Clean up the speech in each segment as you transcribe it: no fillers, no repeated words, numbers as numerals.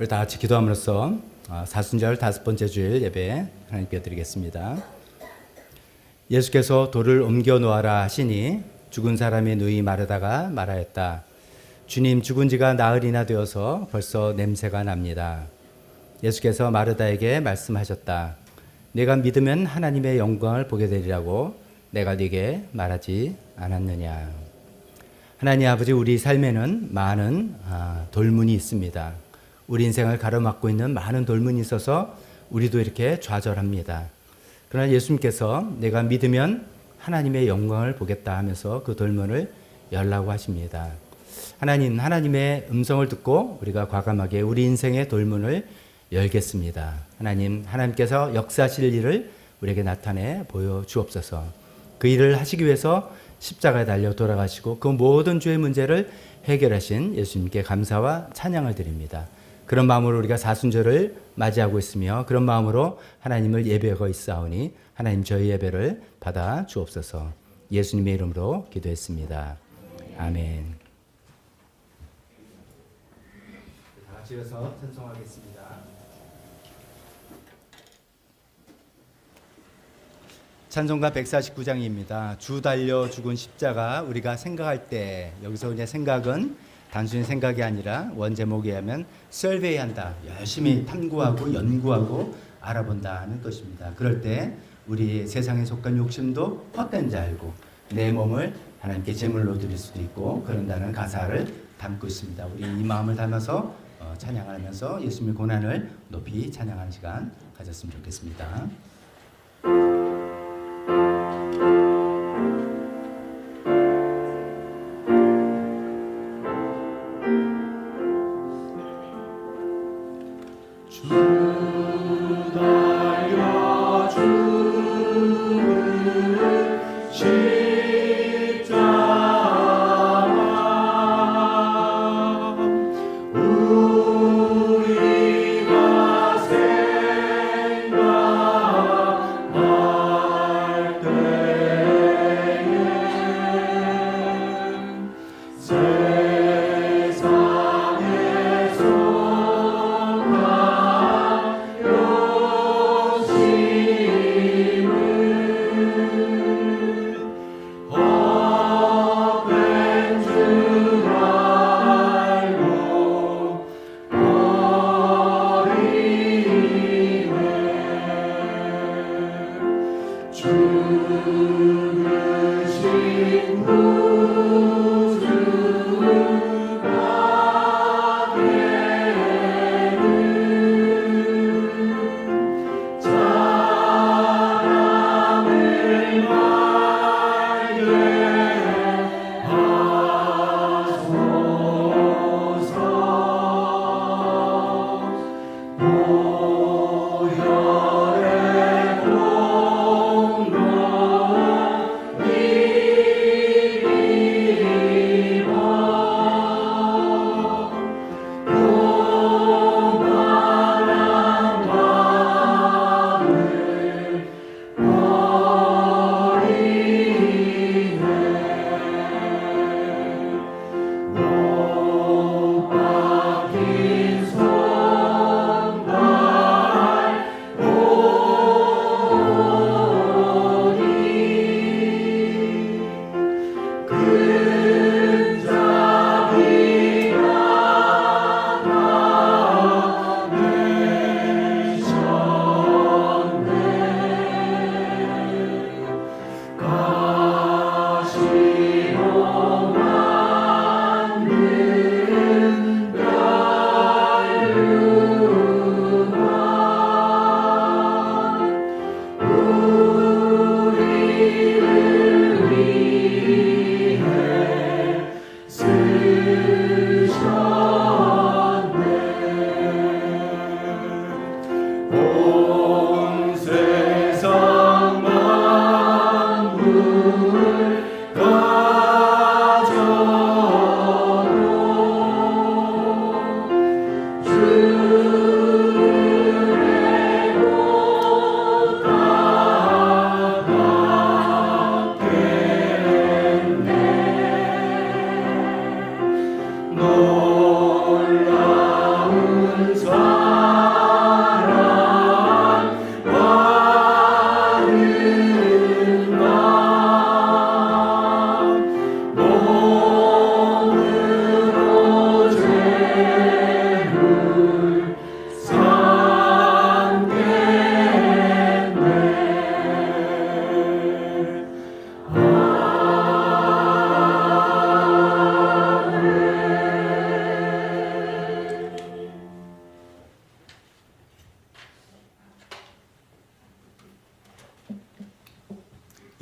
우리 다 같이 기도함으로써 사순절 5번째 주일 예배 하나님께 드리겠습니다. 예수께서 돌을 옮겨 놓아라 하시니 죽은 사람이 누이 마르다가 말하였다. 주님, 죽은 지가 나흘이나 되어서 벌써 냄새가 납니다. 예수께서 마르다에게 말씀하셨다. 네가 믿으면 하나님의 영광을 보게 되리라고 내가 네게 말하지 않았느냐. 하나님 아버지, 우리 삶에는 많은 돌문이 있습니다. 우리 인생을 가로막고 있는 많은 돌문이 있어서 우리도 이렇게 좌절합니다. 그러나 예수님께서 내가 믿으면 하나님의 영광을 보겠다 하면서 그 돌문을 열라고 하십니다. 하나님의 음성을 듣고 우리가 과감하게 우리 인생의 돌문을 열겠습니다. 하나님께서 역사하실 일을 우리에게 나타내 보여주옵소서. 그 일을 하시기 위해서 십자가에 달려 돌아가시고 그 모든 죄의 문제를 해결하신 예수님께 감사와 찬양을 드립니다. 그런 마음으로 우리가 사순절을 맞이하고 있으며 그런 마음으로 하나님을 예배하고 있사오니 하나님 저희 예배를 받아 주옵소서. 예수님의 이름으로 기도했습니다. 아멘. 다 같이 일어서 찬송하겠습니다. 찬송가 149장입니다. 주 달려 죽은 십자가 우리가 생각할 때, 여기서 이제 생각은 단순히 생각이 아니라 원제목에 하면 설베이한다, 열심히 탐구하고 연구하고 알아본다는 것입니다. 그럴 때 우리 세상에 속한 욕심도 헛된 줄 알고 내 몸을 하나님께 제물로 드릴 수도 있고 그런다는 가사를 담고 있습니다. 우리 이 마음을 담아서 찬양하면서 예수님의 고난을 높이 찬양하는 시간 가졌으면 좋겠습니다.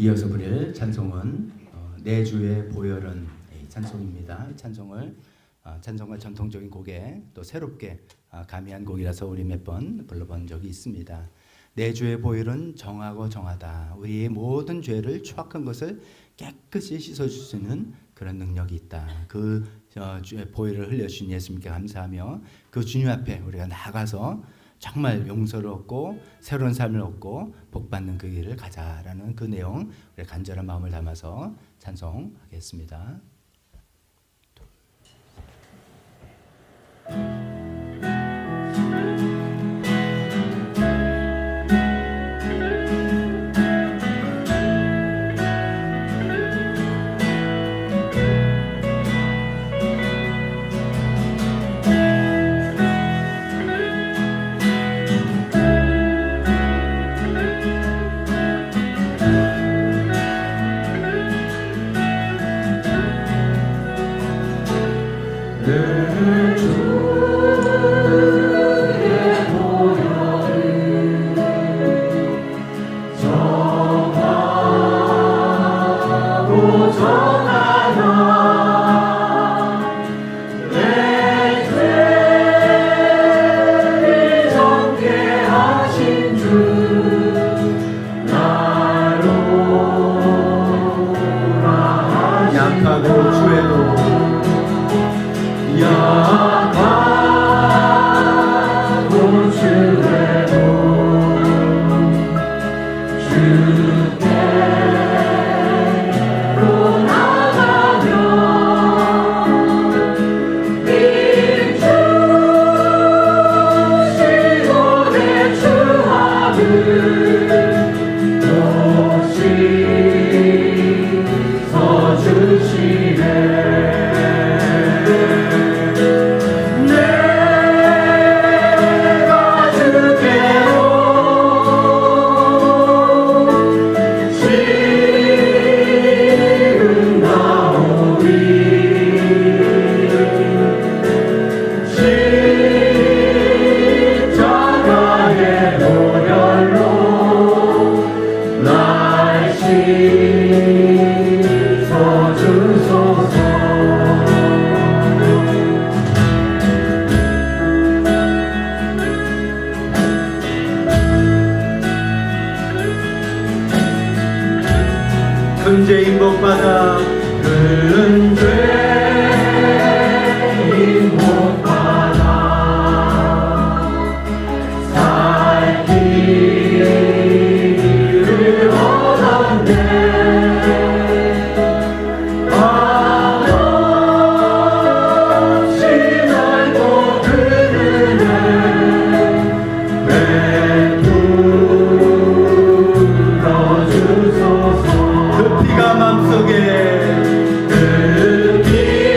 이어서 부를 찬송은 내 주의 보혈은 이 찬송입니다. 이 찬송을 찬송가 전통적인 곡에 또 새롭게 가미한 곡이라서 우리 몇 번 불러본 적이 있습니다. 내 주의 보혈은 정하고 정하다. 우리의 모든 죄를 추악한 것을 깨끗이 씻어줄 수 있는 그런 능력이 있다. 그 주의 보혈을 흘려주신 예수님께 감사하며 그 주님 앞에 우리가 나가서 정말 용서를 얻고 새로운 삶을 얻고 복받는 그 길을 가자라는 그 내용, 우리 간절한 마음을 담아서 찬송하겠습니다. 큰 죄인 복받아 큰 죄인 복받아 살 길을 얻었네 한없이 넓고 그르네 베풀어 주소서 그 피가 맘속에 그 피가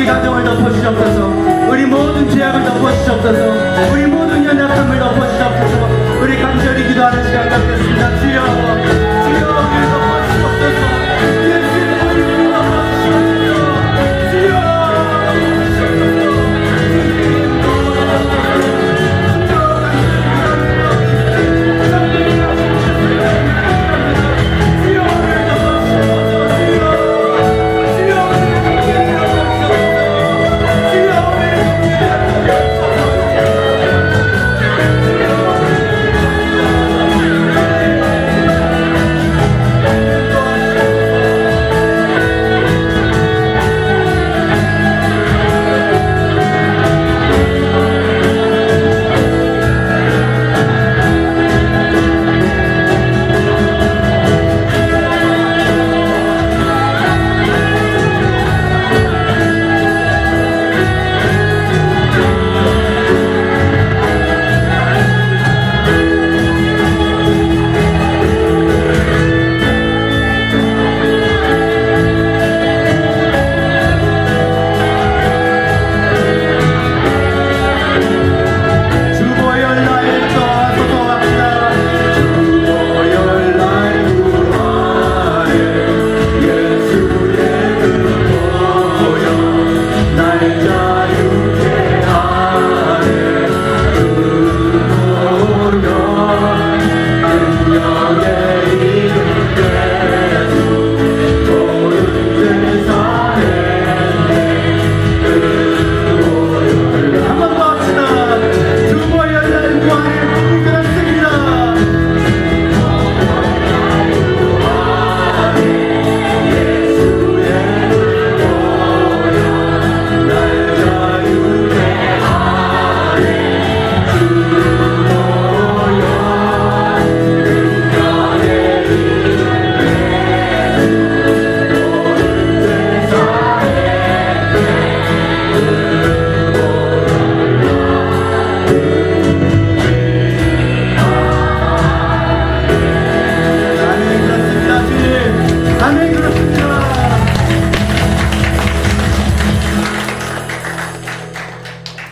우리 가정을 덮어주시옵소서. 우리 모든 죄악을 덮어주시옵소서. 우리 모든 연약함을 덮어주시옵소서. 우리 간절히 기도하는 시간 갖겠습니다. 주여, 주여 우리를 덮어주시옵소서. 예수의 이름으로 덮어주시옵소서. 주여.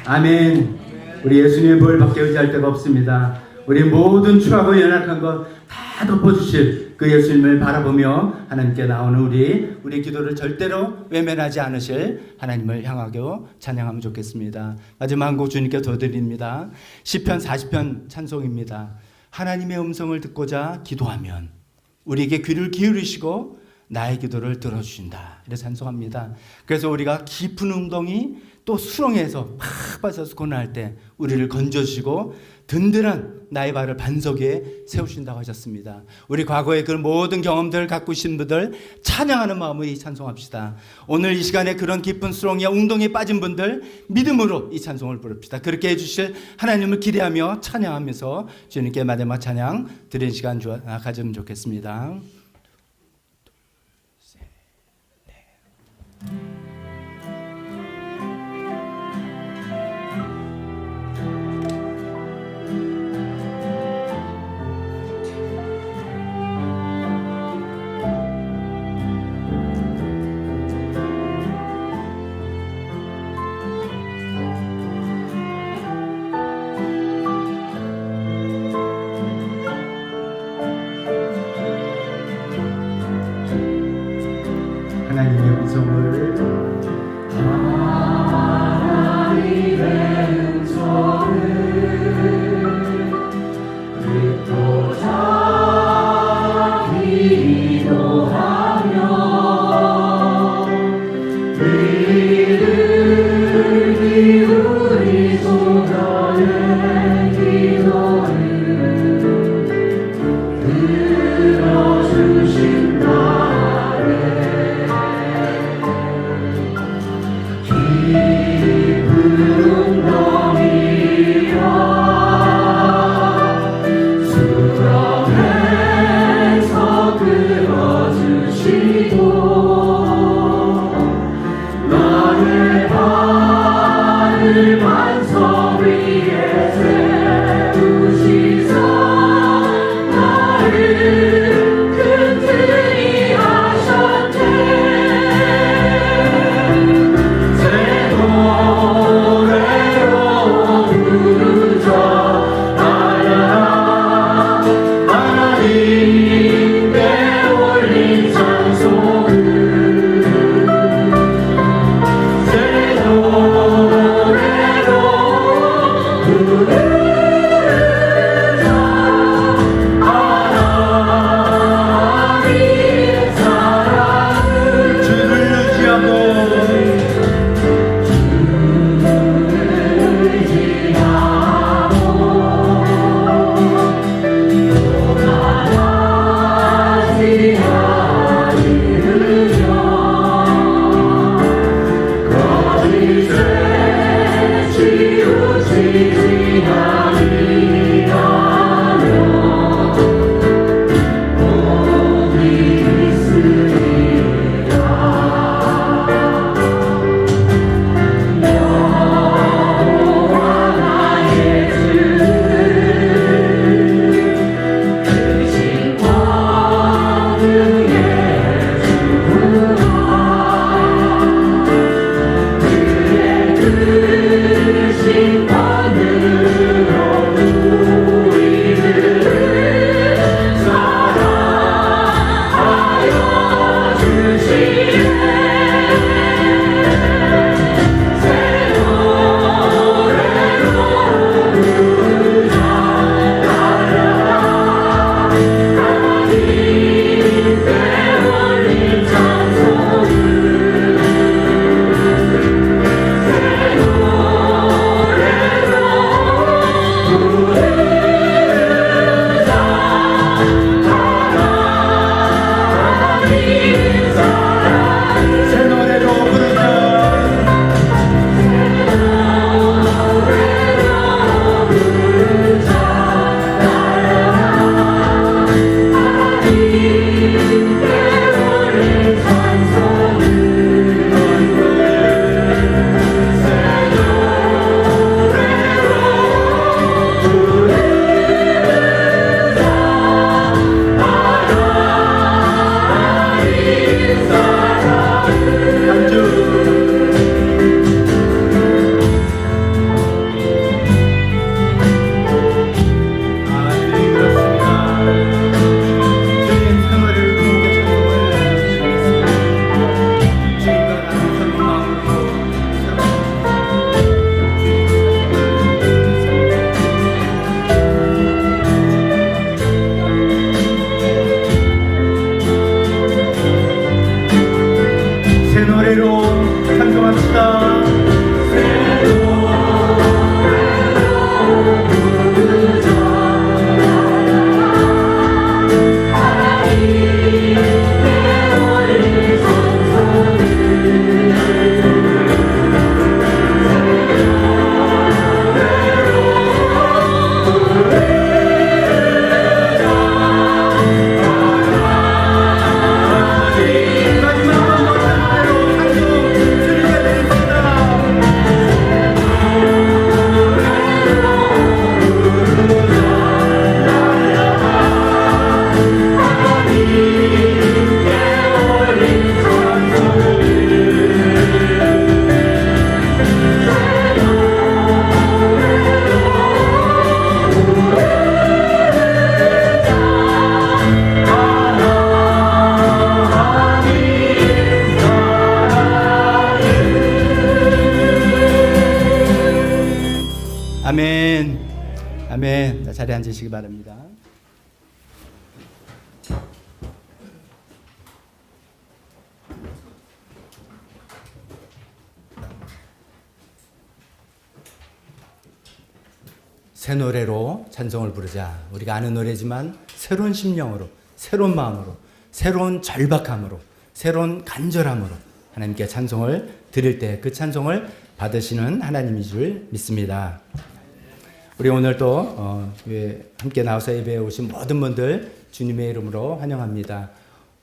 아멘. 우리 예수님의 보혈 밖에 의지할 데가 없습니다. 우리 모든 추하고 연약한 것 다 덮어주실 그 예수님을 바라보며 하나님께 나오는 우리 기도를 절대로 외면하지 않으실 하나님을 향하고 찬양하면 좋겠습니다. 마지막 한 곡 주님께 더 드립니다. 시편 40편 찬송입니다. 하나님의 음성을 듣고자 기도하면 우리에게 귀를 기울이시고 나의 기도를 들어주신다. 이렇게 찬송합니다. 그래서 우리가 깊은 웅덩이 또 수렁에서 팍 빠져서 고난할 때 우리를 건져주시고 든든한 나의 발을 반석 위에 세우신다고 하셨습니다. 우리 과거의 그 모든 경험들을 갖고 계신 분들 찬양하는 마음으로 이 찬송합시다. 오늘 이 시간에 그런 깊은 수렁이와 웅덩이에 빠진 분들 믿음으로 이 찬송을 부릅시다. 그렇게 해주실 하나님을 기대하며 찬양하면서 주님께 마지막 찬양 드리는 시간 가지면 좋겠습니다. 하나님의 음성을 듣고자 기도하며 귀를 기울이소 나의 기도를 들어주신다. 새 노래로 찬송합시다. 아멘. 아멘. 자, 자리에 앉으시기 바랍니다. 새 노래로 찬송을 부르자. 우리가 아는 노래지만 새로운 심령으로, 새로운 마음으로, 새로운 절박함으로, 새로운 간절함으로 하나님께 찬송을 드릴 때 그 찬송을 받으시는 하나님인 줄 믿습니다. 우리 오늘 또 함께 나와서 예배에 오신 모든 분들 주님의 이름으로 환영합니다.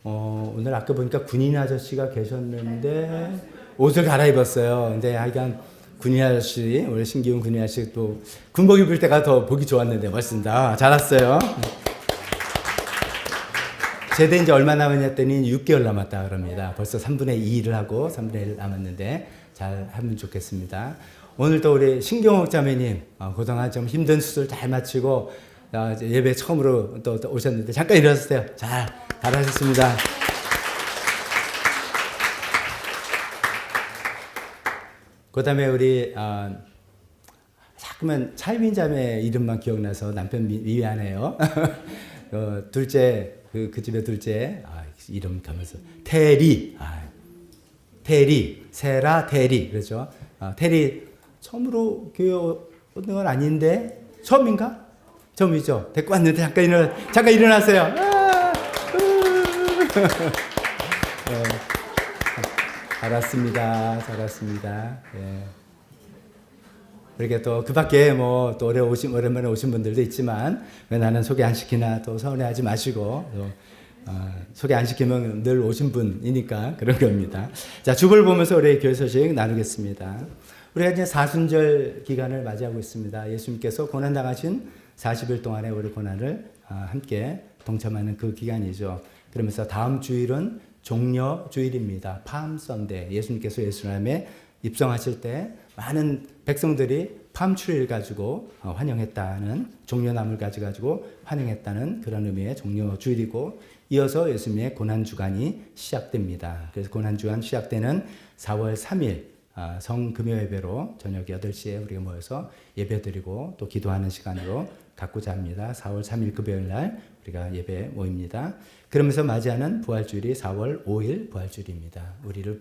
오늘 아까 보니까 군인 아저씨가 계셨는데 옷을 갈아입었어요. 근데 하여간 군인 아저씨, 우리 신기훈 군인 아저씨 또 군복 입을 때가 더 보기 좋았는데 멋있습니다. 잘 왔어요. 제대 이제 얼마 남았냐 했더니 6개월 남았다 그럽니다. 벌써 3분의 2를 하고 3분의 1 남았는데 잘 하면 좋겠습니다. 오늘 또 우리 신경옥 자매님 그동안 좀 힘든 수술 잘 마치고 예배 처음으로 또 오셨는데 잠깐 일어나세요. 잘하셨습니다. 그 다음에 우리 자꾸만 차유민 자매 이름만 기억나서 남편 미안해요. 둘째 그 집의 둘째 이름 가면서 테리 세라 테리 그렇죠. 테리 처음으로 교회 오는 건 아닌데 처음인가? 처음이죠. 데리고 왔는데 잠깐 일어나세요. 네. 잘했습니다. 예. 그렇게 또 그 밖에 뭐 또 오랜만에 오신 분들도 있지만 왜 나는 소개 안 시키나 또 서운해하지 마시고 또 소개 안 시키면 늘 오신 분이니까 그런 겁니다. 자, 주보를 보면서 우리 교회 소식 나누겠습니다. 우리가 이제 사순절 기간을 맞이하고 있습니다. 예수님께서 고난당하신 40일 동안의 우리 고난을 함께 동참하는 그 기간이죠. 그러면서 다음 주일은 종려 주일입니다. 팜 선데이. 예수님께서 예루살렘에 입성하실 때 많은 백성들이 팜추리를 가지고 환영했다는 종려나무를 가지고 환영했다는 그런 의미의 종려 주일이고 이어서 예수님의 고난주간이 시작됩니다. 그래서 고난주간 시작되는 4월 3일 성금요 예배로 저녁 8시에 우리가 모여서 예배드리고 또 기도하는 시간으로 갖고자 합니다. 4월 3일 금요일 날 우리가 예배 모입니다. 그러면서 맞이하는 부활주일이 4월 5일 부활주일입니다. 우리를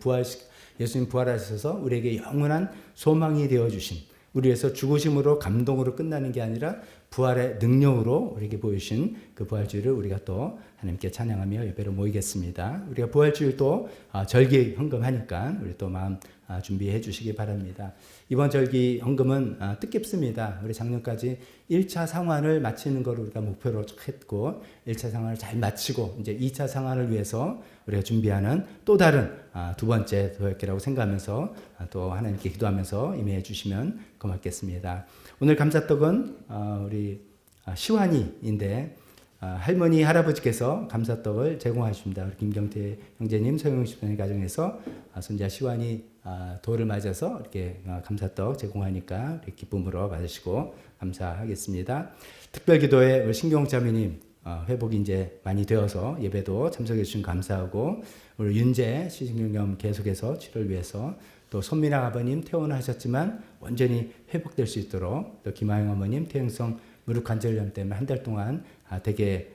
예수님 부활하셔서 우리에게 영원한 소망이 되어주신 우리 위해서 죽으심으로 감동으로 끝나는 게 아니라 부활의 능력으로 우리에게 보이신 그 부활주일을 우리가 또 하나님께 찬양하며 예배로 모이겠습니다. 우리가 부활주일 또 절기 헌금하니까 우리 또 마음 준비해 주시기 바랍니다. 이번 절기 헌금은 뜻깊습니다. 우리 작년까지 1차 상환을 마치는 걸 우리가 목표로 했고 1차 상환을 잘 마치고 이제 2차 상환을 위해서 우리가 준비하는 또 다른 두 번째 도약기라고 생각하면서 또 하나님께 기도하면서 임해 주시면 고맙겠습니다. 오늘 감사떡은 우리 시환이인데 할머니 할아버지께서 감사떡을 제공하십니다. 우리 김경태 형제님 서영식 집사님 가정에서 손자 시환이 돌을 맞아서 이렇게 감사떡 제공하니까 기쁨으로 받으시고 감사하겠습니다. 특별기도에 우리 신경 자매님 회복이 이제 많이 되어서 예배도 참석해 주신 감사하고 우리 윤재 시신경염 계속해서 치료를 위해서 또 손민아 아버님 퇴원하셨지만 완전히 회복될 수 있도록 또 김하영 어머님 퇴행성 무릎 관절염 때문에 한 달 동안 되게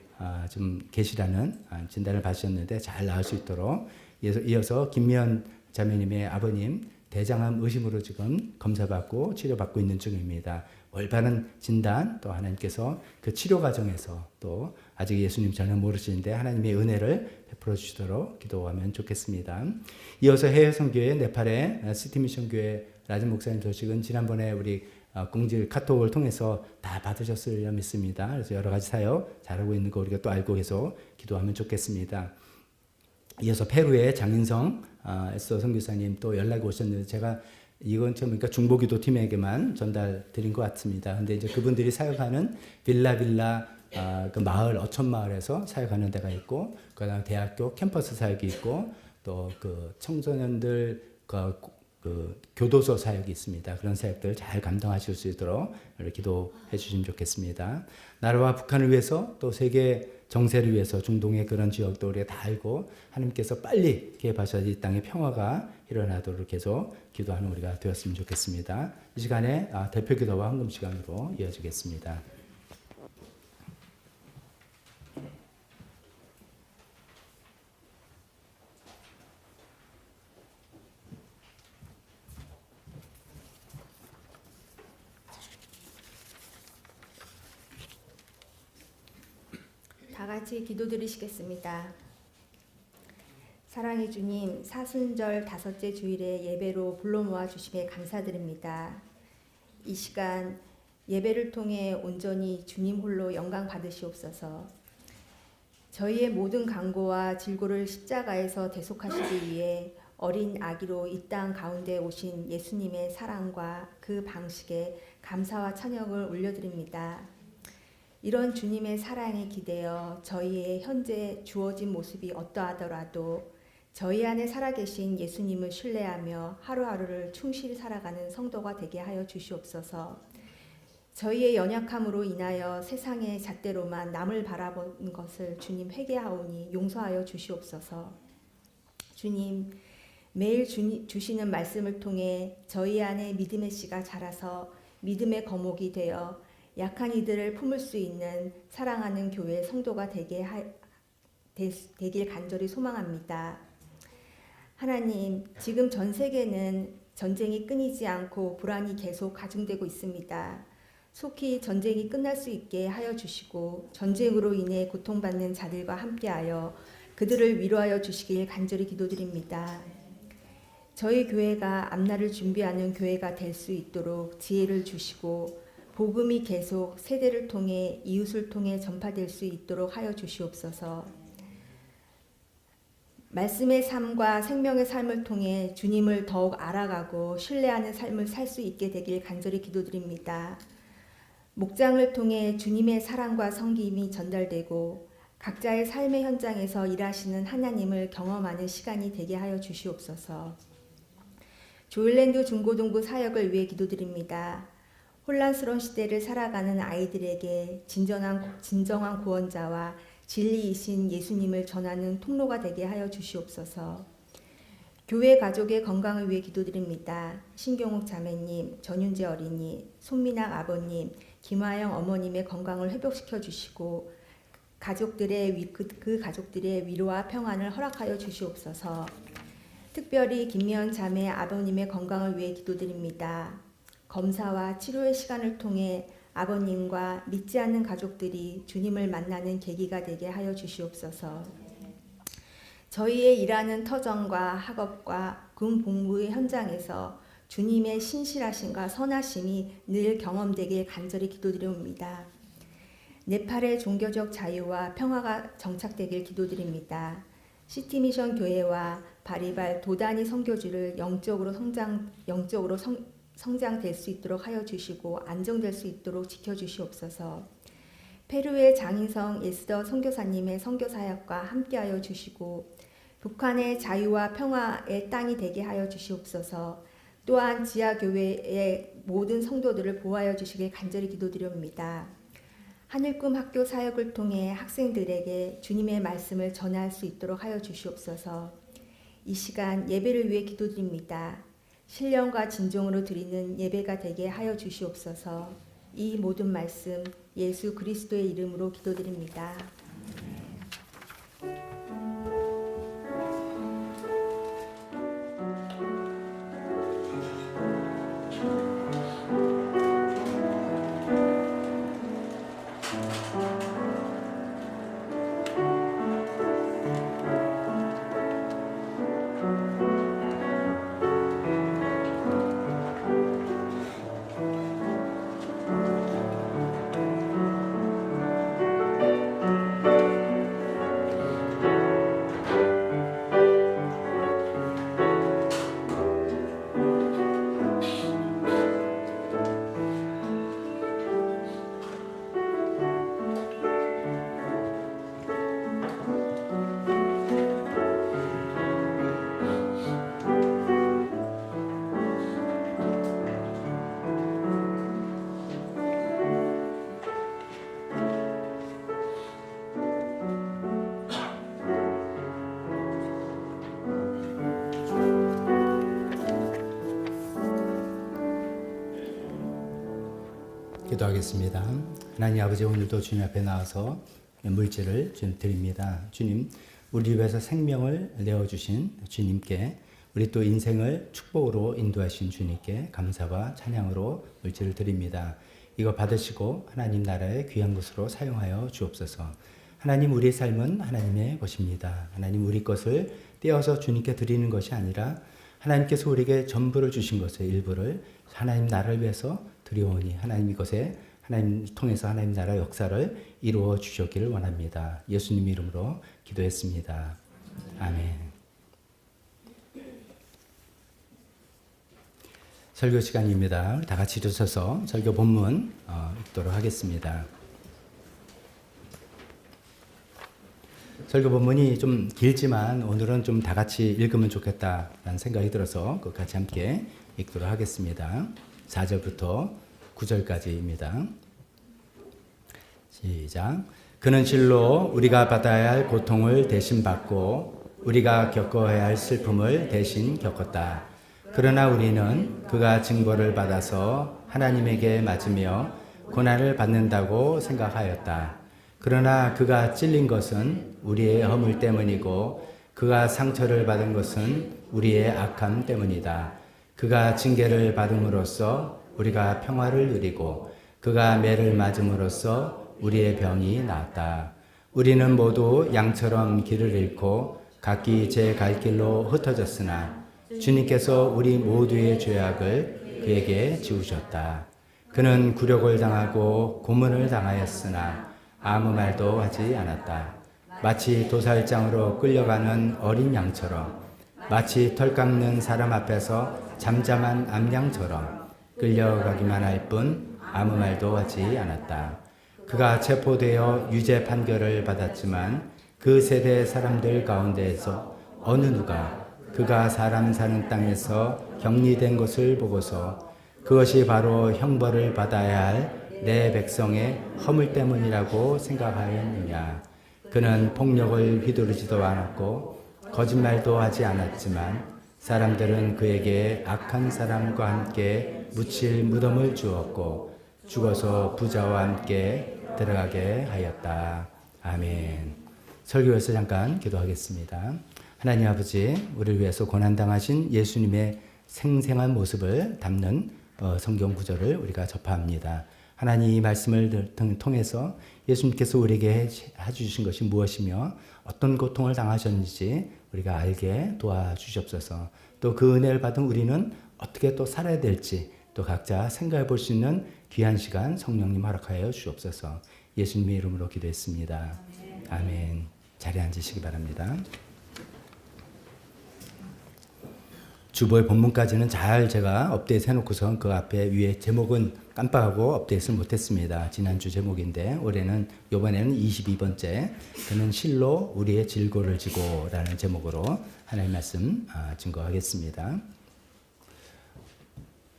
좀 계시라는 진단을 받으셨는데 잘 나을 수 있도록 이어서 김미연 자매님의 아버님 대장암 의심으로 지금 검사받고 치료받고 있는 중입니다. 올바른 진단 또 하나님께서 그 치료 과정에서 또 아직 예수님 전혀 모르시는데 하나님의 은혜를 베풀어 주시도록 기도하면 좋겠습니다. 이어서 해외 선교회 네팔의 시티미션교회 라진 목사님 소식은 지난번에 우리 공질 카톡을 통해서 다 받으셨으리라 믿습니다. 그래서 여러 가지 사역 잘하고 있는 거 우리가 또 알고 계속 기도하면 좋겠습니다. 이어서 페루의 장인성 에스더 선교사님 또 연락이 오셨는데 제가 이건 처음 그러니까 중보기도 팀에게만 전달 드린 것 같습니다. 근데 이제 그분들이 사역하는 빌라 그 마을 어촌 마을에서 사역하는 데가 있고 그다음 대학교 캠퍼스 사역이 있고 또 그 청소년들 그 교도소 사역이 있습니다. 그런 사역들 잘 감당하실 수 있도록 기도해 주시면 좋겠습니다. 나라와 북한을 위해서 또 세계 정세를 위해서 중동의 그런 지역도 우리가 다 알고 하나님께서 빨리 개입하셔서 이 땅에 평화가 일어나도록 계속 기도하는 우리가 되었으면 좋겠습니다. 이 시간에 대표 기도와 헌금 시간으로 이어지겠습니다. 다 같이 기도드리시겠습니다. 사랑의 주님, 사순절 다섯째 주일에 예배로 불러 모아 주심에 감사드립니다. 이 시간 예배를 통해 온전히 주님 홀로 영광 받으시옵소서. 저희의 모든 간고와 질고를 십자가에서 대속하시기 위해 어린 아기로 이 땅 가운데 오신 예수님의 사랑과 그 방식에 감사와 찬양을 올려드립니다. 이런 주님의 사랑에 기대어 저희의 현재 주어진 모습이 어떠하더라도 저희 안에 살아계신 예수님을 신뢰하며 하루하루를 충실히 살아가는 성도가 되게 하여 주시옵소서. 저희의 연약함으로 인하여 세상의 잣대로만 남을 바라보는 것을 주님 회개하오니 용서하여 주시옵소서. 주님, 매일 주시는 말씀을 통해 저희 안에 믿음의 씨가 자라서 믿음의 거목이 되어 약한 이들을 품을 수 있는 사랑하는 교회 성도가 되길 간절히 소망합니다. 하나님, 지금 전 세계는 전쟁이 끊이지 않고 불안이 계속 가중되고 있습니다. 속히 전쟁이 끝날 수 있게 하여 주시고 전쟁으로 인해 고통받는 자들과 함께하여 그들을 위로하여 주시길 간절히 기도드립니다. 저희 교회가 앞날을 준비하는 교회가 될 수 있도록 지혜를 주시고 복음이 계속 세대를 통해 이웃을 통해 전파될 수 있도록 하여 주시옵소서. 말씀의 삶과 생명의 삶을 통해 주님을 더욱 알아가고 신뢰하는 삶을 살 수 있게 되길 간절히 기도드립니다. 목장을 통해 주님의 사랑과 섬김이 전달되고 각자의 삶의 현장에서 일하시는 하나님을 경험하는 시간이 되게 하여 주시옵소서. 조일랜드 중고등부 사역을 위해 기도드립니다. 혼란스러운 시대를 살아가는 아이들에게 진정한 구원자와 진리이신 예수님을 전하는 통로가 되게 하여 주시옵소서. 교회 가족의 건강을 위해 기도드립니다. 신경욱 자매님, 전윤재 어린이, 손민학 아버님, 김화영 어머님의 건강을 회복시켜 주시고 그 가족들의 위로와 평안을 허락하여 주시옵소서. 특별히 김미연 자매 아버님의 건강을 위해 기도드립니다. 검사와 치료의 시간을 통해 아버님과 믿지 않는 가족들이 주님을 만나는 계기가 되게 하여 주시옵소서. 저희의 일하는 터전과 학업과 군 복무의 현장에서 주님의 신실하심과 선하심이 늘 경험되길 간절히 기도드립니다. 네팔의 종교적 자유와 평화가 정착되길 기도드립니다. 시티미션 교회와 바리발 도다니 선교지를 영적으로 성장될 수 있도록 하여 주시고 안정될 수 있도록 지켜주시옵소서. 페루의 장인성 에스더 선교사님의 선교 사역과 함께하여 주시고 북한의 자유와 평화의 땅이 되게 하여 주시옵소서. 또한 지하교회의 모든 성도들을 보호하여 주시길 간절히 기도드립니다. 하늘꿈 학교 사역을 통해 학생들에게 주님의 말씀을 전할 수 있도록 하여 주시옵소서. 이 시간 예배를 위해 기도드립니다. 신령과 진정으로 드리는 예배가 되게 하여 주시옵소서. 이 모든 말씀 예수 그리스도의 이름으로 기도드립니다. 기도하겠습니다. 하나님 아버지, 오늘도 주님 앞에 나와서 물질을 주님 드립니다. 주님, 우리 위해서 생명을 내어주신 주님께, 우리 또 인생을 축복으로 인도하신 주님께 감사와 찬양으로 물질을 드립니다. 이거 받으시고 하나님 나라의 귀한 것으로 사용하여 주옵소서. 하나님, 우리의 삶은 하나님의 것입니다. 하나님, 우리 것을 떼어서 주님께 드리는 것이 아니라 하나님께서 우리에게 전부를 주신 것의 일부를 하나님 나라를 위해서 드리오니 하나님 이것에 하나님 통해서 하나님 나라 역사를 이루어 주셨기를 원합니다. 예수님 이름으로 기도했습니다. 아멘. 설교 시간입니다. 다 같이 일어서서 설교 본문 읽도록 하겠습니다. 설교 본문이 좀 길지만 오늘은 좀 다 같이 읽으면 좋겠다라는 생각이 들어서 같이 함께 읽도록 하겠습니다. 4절부터 9절까지입니다. 시작. 그는 실로 우리가 받아야 할 고통을 대신 받고 우리가 겪어야 할 슬픔을 대신 겪었다. 그러나 우리는 그가 징벌을 받아서 하나님에게 맞으며 고난을 받는다고 생각하였다. 그러나 그가 찔린 것은 우리의 허물 때문이고 그가 상처를 받은 것은 우리의 악함 때문이다. 그가 징계를 받음으로써 우리가 평화를 누리고 그가 매를 맞음으로써 우리의 병이 나았다. 우리는 모두 양처럼 길을 잃고 각기 제 갈 길로 흩어졌으나 주님께서 우리 모두의 죄악을 그에게 지우셨다. 그는 굴욕을 당하고 고문을 당하였으나 아무 말도 하지 않았다. 마치 도살장으로 끌려가는 어린 양처럼, 마치 털 깎는 사람 앞에서 잠잠한 암양처럼 끌려가기만 할 뿐 아무 말도 하지 않았다. 그가 체포되어 유죄 판결을 받았지만 그 세대 사람들 가운데에서 어느 누가 그가 사람 사는 땅에서 격리된 것을 보고서 그것이 바로 형벌을 받아야 할 내 백성의 허물 때문이라고 생각하였느냐. 그는 폭력을 휘두르지도 않았고 거짓말도 하지 않았지만 사람들은 그에게 악한 사람과 함께 묻힐 무덤을 주었고 죽어서 부자와 함께 들어가게 하였다. 아멘. 설교에서 잠깐 기도하겠습니다. 하나님 아버지, 우리를 위해서 고난당하신 예수님의 생생한 모습을 담는 성경 구절을 우리가 접합니다. 하나님 이 말씀을 통해서 예수님께서 우리에게 해주신 것이 무엇이며 어떤 고통을 당하셨는지 우리가 알게 도와주시옵소서. 또 그 은혜를 받은 우리는 어떻게 또 살아야 될지 또 각자 생각해 볼 수 있는 귀한 시간 성령님 허락하여 주옵소서. 예수님의 이름으로 기도했습니다. 아멘. 자리에 앉으시기 바랍니다. 주보의 본문까지는 잘 제가 업데이트 해놓고서 그 앞에 위에 제목은 깜빡하고 업데이트를 못했습니다. 지난주 제목인데 올해는 이번에는 22번째 그는 실로 우리의 질고를 지고 라는 제목으로 하나님 말씀 증거하겠습니다.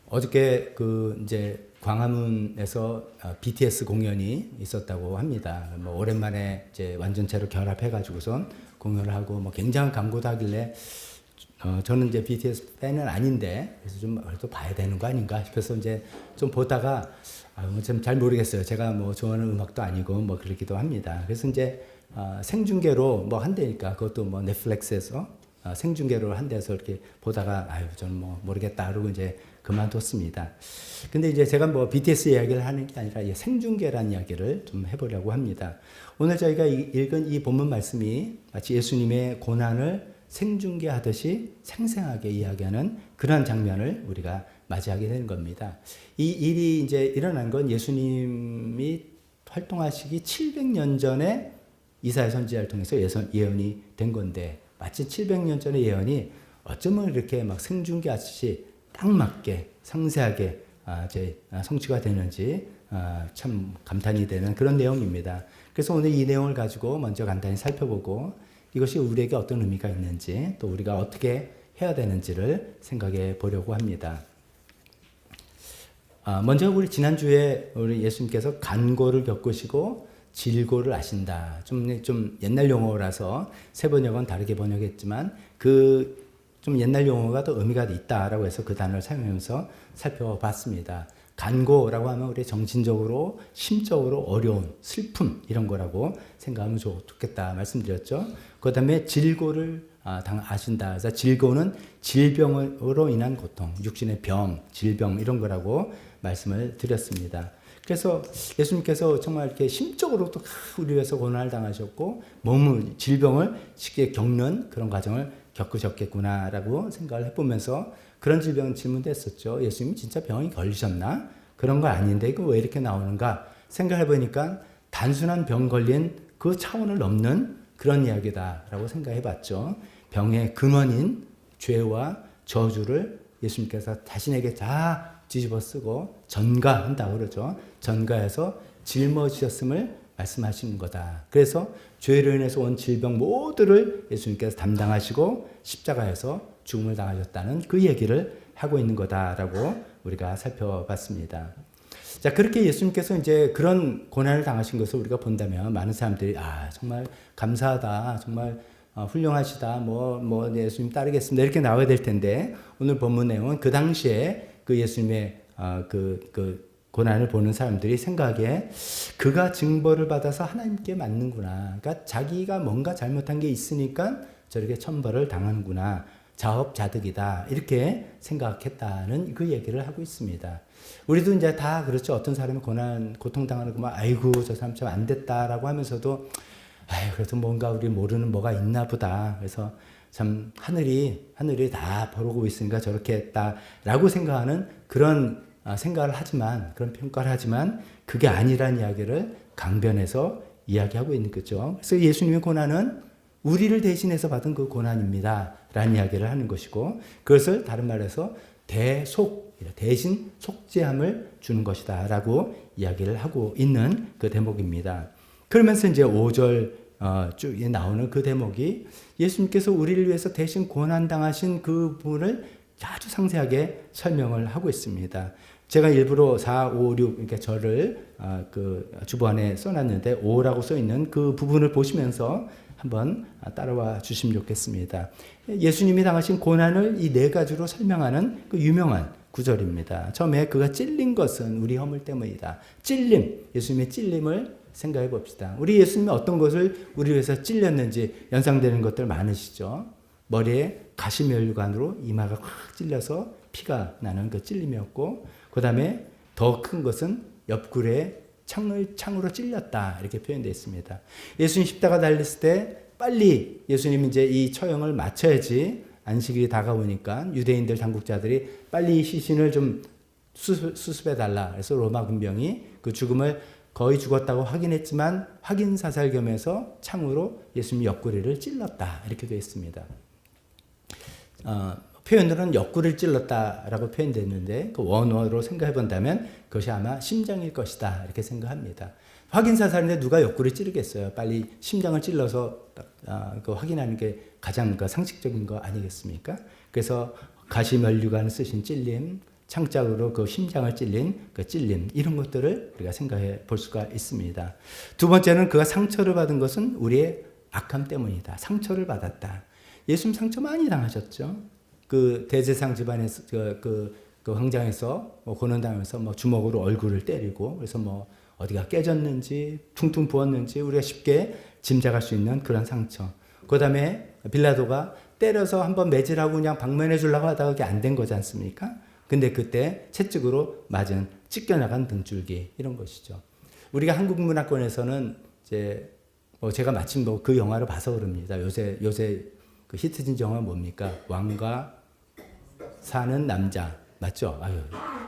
어저께 이제 광화문에서 BTS 공연이 있었다고 합니다. 뭐 오랜만에 이제 완전체로 결합해가지고선 공연을 하고 뭐 굉장한 광고도 하길래 저는 이제 BTS 팬은 아닌데 그래서 좀 그래도 봐야 되는 거 아닌가 싶어서 이제 좀 보다가 좀 잘 모르겠어요. 제가 뭐 좋아하는 음악도 아니고 뭐 그렇기도 합니다. 그래서 이제 생중계로 뭐 한대니까 그것도 뭐 넷플릭스에서 생중계로 한대서 이렇게 보다가 저는 뭐 모르겠다 그러고 이제 그만뒀습니다. 근데 이제 제가 뭐 BTS 이야기를 하는 게 아니라 생중계라는 이야기를 좀 해보려고 합니다. 오늘 저희가 읽은 이 본문 말씀이 마치 예수님의 고난을 생중계하듯이 생생하게 이야기하는 그런 장면을 우리가 맞이하게 되는 겁니다. 이 일이 이제 일어난 건 예수님이 활동하시기 700년 전에 이사야 선지자를 통해서 예언이 된 건데 마치 700년 전의 예언이 어쩌면 이렇게 막 생중계하듯이 딱 맞게 상세하게 성취가 되는지 참 감탄이 되는 그런 내용입니다. 그래서 오늘 이 내용을 가지고 먼저 간단히 살펴보고 이것이 우리에게 어떤 의미가 있는지 또 우리가 어떻게 해야 되는지를 생각해 보려고 합니다. 먼저 우리 지난주에 우리 예수님께서 간고를 겪으시고 질고를 아신다. 좀 옛날 용어라서 세 번역은 다르게 번역했지만 좀 옛날 용어가 더 의미가 있다라고 해서 그 단어를 사용하면서 살펴봤습니다. 간고라고 하면 우리 정신적으로, 심적으로 어려운 슬픔 이런 거라고 생각하면 좋겠다 말씀드렸죠. 그 다음에 질고를 아신다. 그래서 질고는 질병으로 인한 고통, 육신의 병, 질병 이런 거라고 말씀을 드렸습니다. 그래서 예수님께서 정말 이렇게 심적으로도 우리 위해서 고난을 당하셨고 몸을 질병을 쉽게 겪는 그런 과정을 겪으셨겠구나라고 생각을 해보면서 그런 질병 질문도 했었죠. 예수님이 진짜 병이 걸리셨나? 그런 거 아닌데 이거 왜 이렇게 나오는가? 생각해보니까 단순한 병 걸린 그 차원을 넘는 그런 이야기다라고 생각해봤죠. 병의 근원인 죄와 저주를 예수님께서 자신에게 다 뒤집어 쓰고 전가한다고 그러죠. 전가해서 짊어지셨음을 말씀하시는 거다. 그래서 죄로 인해서 온 질병 모두를 예수님께서 담당하시고 십자가에서 죽음을 당하셨다는 그 얘기를 하고 있는 거다라고 우리가 살펴봤습니다. 자, 그렇게 예수님께서 이제 그런 고난을 당하신 것을 우리가 본다면 많은 사람들이 정말 감사하다, 정말 훌륭하시다, 뭐 예수님 따르겠습니다 이렇게 나와야 될 텐데 오늘 본문 내용은 그 당시에 그 예수님의 그 고난을 보는 사람들이 생각에 그가 징벌을 받아서 하나님께 맞는구나. 그러니까 자기가 뭔가 잘못한 게 있으니까 저렇게 천벌을 당하는구나. 자업자득이다. 이렇게 생각했다는 그 얘기를 하고 있습니다. 우리도 이제 다 그렇죠. 어떤 사람이 고통당하는 거 막 아이고 저 사람 참 안 됐다라고 하면서도 그래도 뭔가 우리 모르는 뭐가 있나 보다. 그래서 참 하늘이 다 보고 있으니까 저렇게 했다라고 생각하는 그런 생각을 하지만 그런 평가를 하지만 그게 아니란 이야기를 강변해서 이야기하고 있는 거죠. 그래서 예수님의 고난은 우리를 대신해서 받은 그 고난입니다 라는 이야기를 하는 것이고 그것을 다른 말해서 대신 속죄함을 주는 것이다 라고 이야기를 하고 있는 그 대목입니다. 그러면서 이제 5절 쭉 나오는 그 대목이 예수님께서 우리를 위해서 대신 고난당하신 그 부분을 아주 상세하게 설명을 하고 있습니다. 제가 일부러 4, 5, 6 이렇게 절을 그 주보 안에 써놨는데 5라고 써있는 그 부분을 보시면서 한번 따라와 주시면 좋겠습니다. 예수님이 당하신 고난을 이 네 가지로 설명하는 그 유명한 구절입니다. 처음에 그가 찔린 것은 우리 허물 때문이다. 찔림, 예수님의 찔림을 생각해 봅시다. 우리 예수님이 어떤 것을 우리 위해서 찔렸는지 연상되는 것들 많으시죠. 머리에 가시면류관으로 이마가 확 찔려서 피가 나는 그 찔림이었고 그 다음에 더 큰 것은 옆구리에 창으로 찔렸다 이렇게 표현되어 있습니다. 예수님 십자가 달렸을 때 빨리 예수님 이제 이 처형을 마쳐야지 안식일이 다가오니까 유대인들 당국자들이 빨리 이 시신을 좀 수습해 달라. 그래서 로마 군병이 그 죽음을 거의 죽었다고 확인했지만 확인 사살 겸해서 창으로 예수님 옆구리를 찔렀다 이렇게 되어 있습니다. 표현으로는 옆구리를 찔렀다라고 표현됐는데 그 원어로 생각해 본다면 그것이 아마 심장일 것이다 이렇게 생각합니다. 확인 사살인데 누가 옆구리 찌르겠어요? 빨리 심장을 찔러서 그 확인하는 게 가장 상식적인 거 아니겠습니까? 그래서 가시면류관 쓰신 찔림, 창작으로 그 심장을 찔린 그 찔림 이런 것들을 우리가 생각해 볼 수가 있습니다. 두 번째는 그가 상처를 받은 것은 우리의 악함 때문이다. 상처를 받았다. 예수님 상처 많이 당하셨죠. 그 대제사장 집안에서 그 황장에서 고난당하면서 주먹으로 얼굴을 때리고 그래서 어디가 깨졌는지 퉁퉁 부었는지 우리가 쉽게 짐작할 수 있는 그런 상처. 그다음에 빌라도가 때려서 한번 매질하고 그냥 방면해 주려고 하다가 그게 안 된 거지 않습니까? 근데 그때 채찍으로 맞은 찢겨나간 등줄기 이런 것이죠. 우리가 한국 문화권에서는 이제 제가 마침 그 영화를 봐서 그럽니다. 요새 그 히트진 영화 뭡니까? 왕과 사는 남자 맞죠?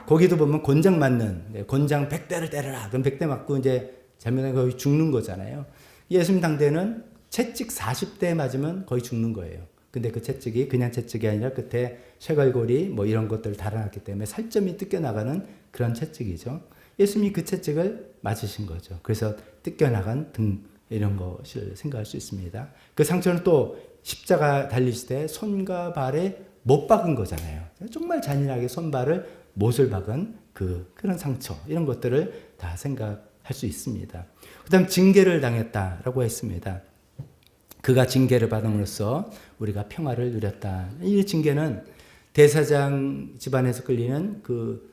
거기도 보면 곤장 맞는 곤장 100대를 때려라. 그럼 100대 맞고 이제 잘못하면 거의 죽는 거잖아요. 예수님 당대는 채찍 40대 맞으면 거의 죽는 거예요. 근데 그 채찍이 그냥 채찍이 아니라 끝에 쇄골고리 이런 것들을 달아놨기 때문에 살점이 뜯겨나가는 그런 채찍이죠. 예수님이 그 채찍을 맞으신 거죠. 그래서 뜯겨나간 등 이런 것을 생각할 수 있습니다. 그 상처는 또 십자가 달리실 때 손과 발에 못 박은 거잖아요. 정말 잔인하게 손발을 못을 박은 그런 상처 이런 것들을 다 생각할 수 있습니다. 그다음 징계를 당했다라고 했습니다. 그가 징계를 받음으로써 우리가 평화를 누렸다. 이 징계는 대사장 집안에서 끌리는 그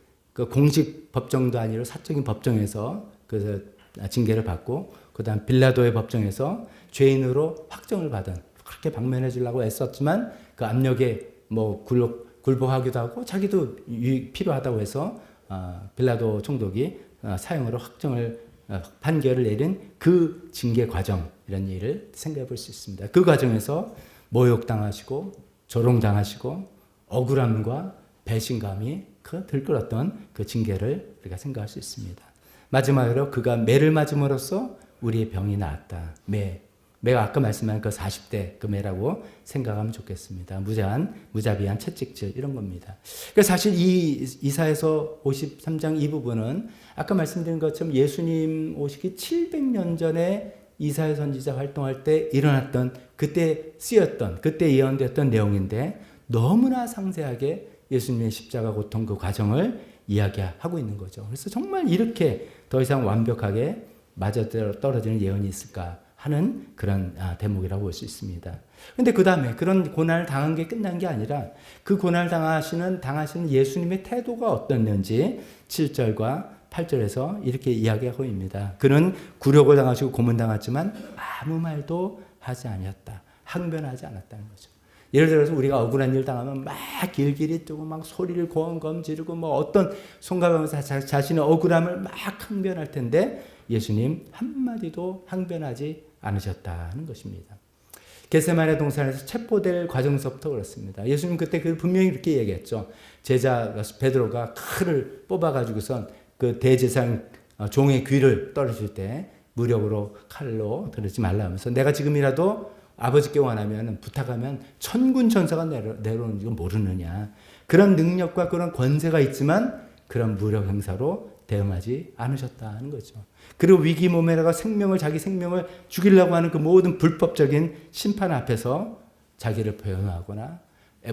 공식 법정도 아니라 사적인 법정에서 그 징계를 받고 그다음 빌라도의 법정에서 죄인으로 확정을 받은 그렇게 방면해 주려고 애썼지만 그 압력에 굴복하기도 하고 자기도 필요하다고 해서 빌라도 총독이 사형으로 판결을 내린 그 징계 과정 이런 일을 생각해 볼 수 있습니다. 그 과정에서 모욕당하시고 조롱당하시고 억울함과 배신감이 들끓었던 그 징계를 우리가 생각할 수 있습니다. 마지막으로 그가 매를 맞음으로써 우리의 병이 나았다. 매가 아까 말씀한 그 40대 그 매라고 생각하면 좋겠습니다. 무자비한 채찍질 이런 겁니다. 그래서 사실 이사야서 53장 이 부분은 아까 말씀드린 것처럼 예수님 오시기 700년 전에 이사야 선지자 활동할 때 일어났던 그때 쓰였던 그때 예언되었던 내용인데 너무나 상세하게 예수님의 십자가 고통 그 과정을 이야기하고 있는 거죠. 그래서 정말 이렇게 더 이상 완벽하게 맞아떨어지는 예언이 있을까 하는 그런 대목이라고 볼 수 있습니다. 그런데 그 다음에 그런 고난을 당한 게 끝난 게 아니라 그 고난을 당하시는 예수님의 태도가 어땠는지 7절과 8절에서 이렇게 이야기하고 있습니다. 그는 굴욕을 당하시고 고문당했지만 아무 말도 하지 아니었다. 항변하지 않았다는 거죠. 예를 들어서 우리가 억울한 일 당하면 막 길길이 뜨고 막 소리를 고엄고엄 지르고 어떤 손가락하면서 자신의 억울함을 막 항변할 텐데 예수님 한마디도 항변하지 않으셨다는 것입니다. 겟세마네 동산에서 체포될 과정서부터 그렇습니다. 예수님 그때 분명히 이렇게 얘기했죠. 제자 베드로가 칼을 뽑아가지고선 그 대제사장 종의 귀를 떨어질 때 무력으로 칼로 들지 말라 하면서 내가 지금이라도 아버지께 원하면 부탁하면 천군 천사가 내려오는 줄 모르느냐. 그런 능력과 그런 권세가 있지만 그런 무력 행사로 대응하지 않으셨다는 거죠. 그리고 위기 모면에다가 자기 생명을 죽이려고 하는 그 모든 불법적인 심판 앞에서 자기를 표현하거나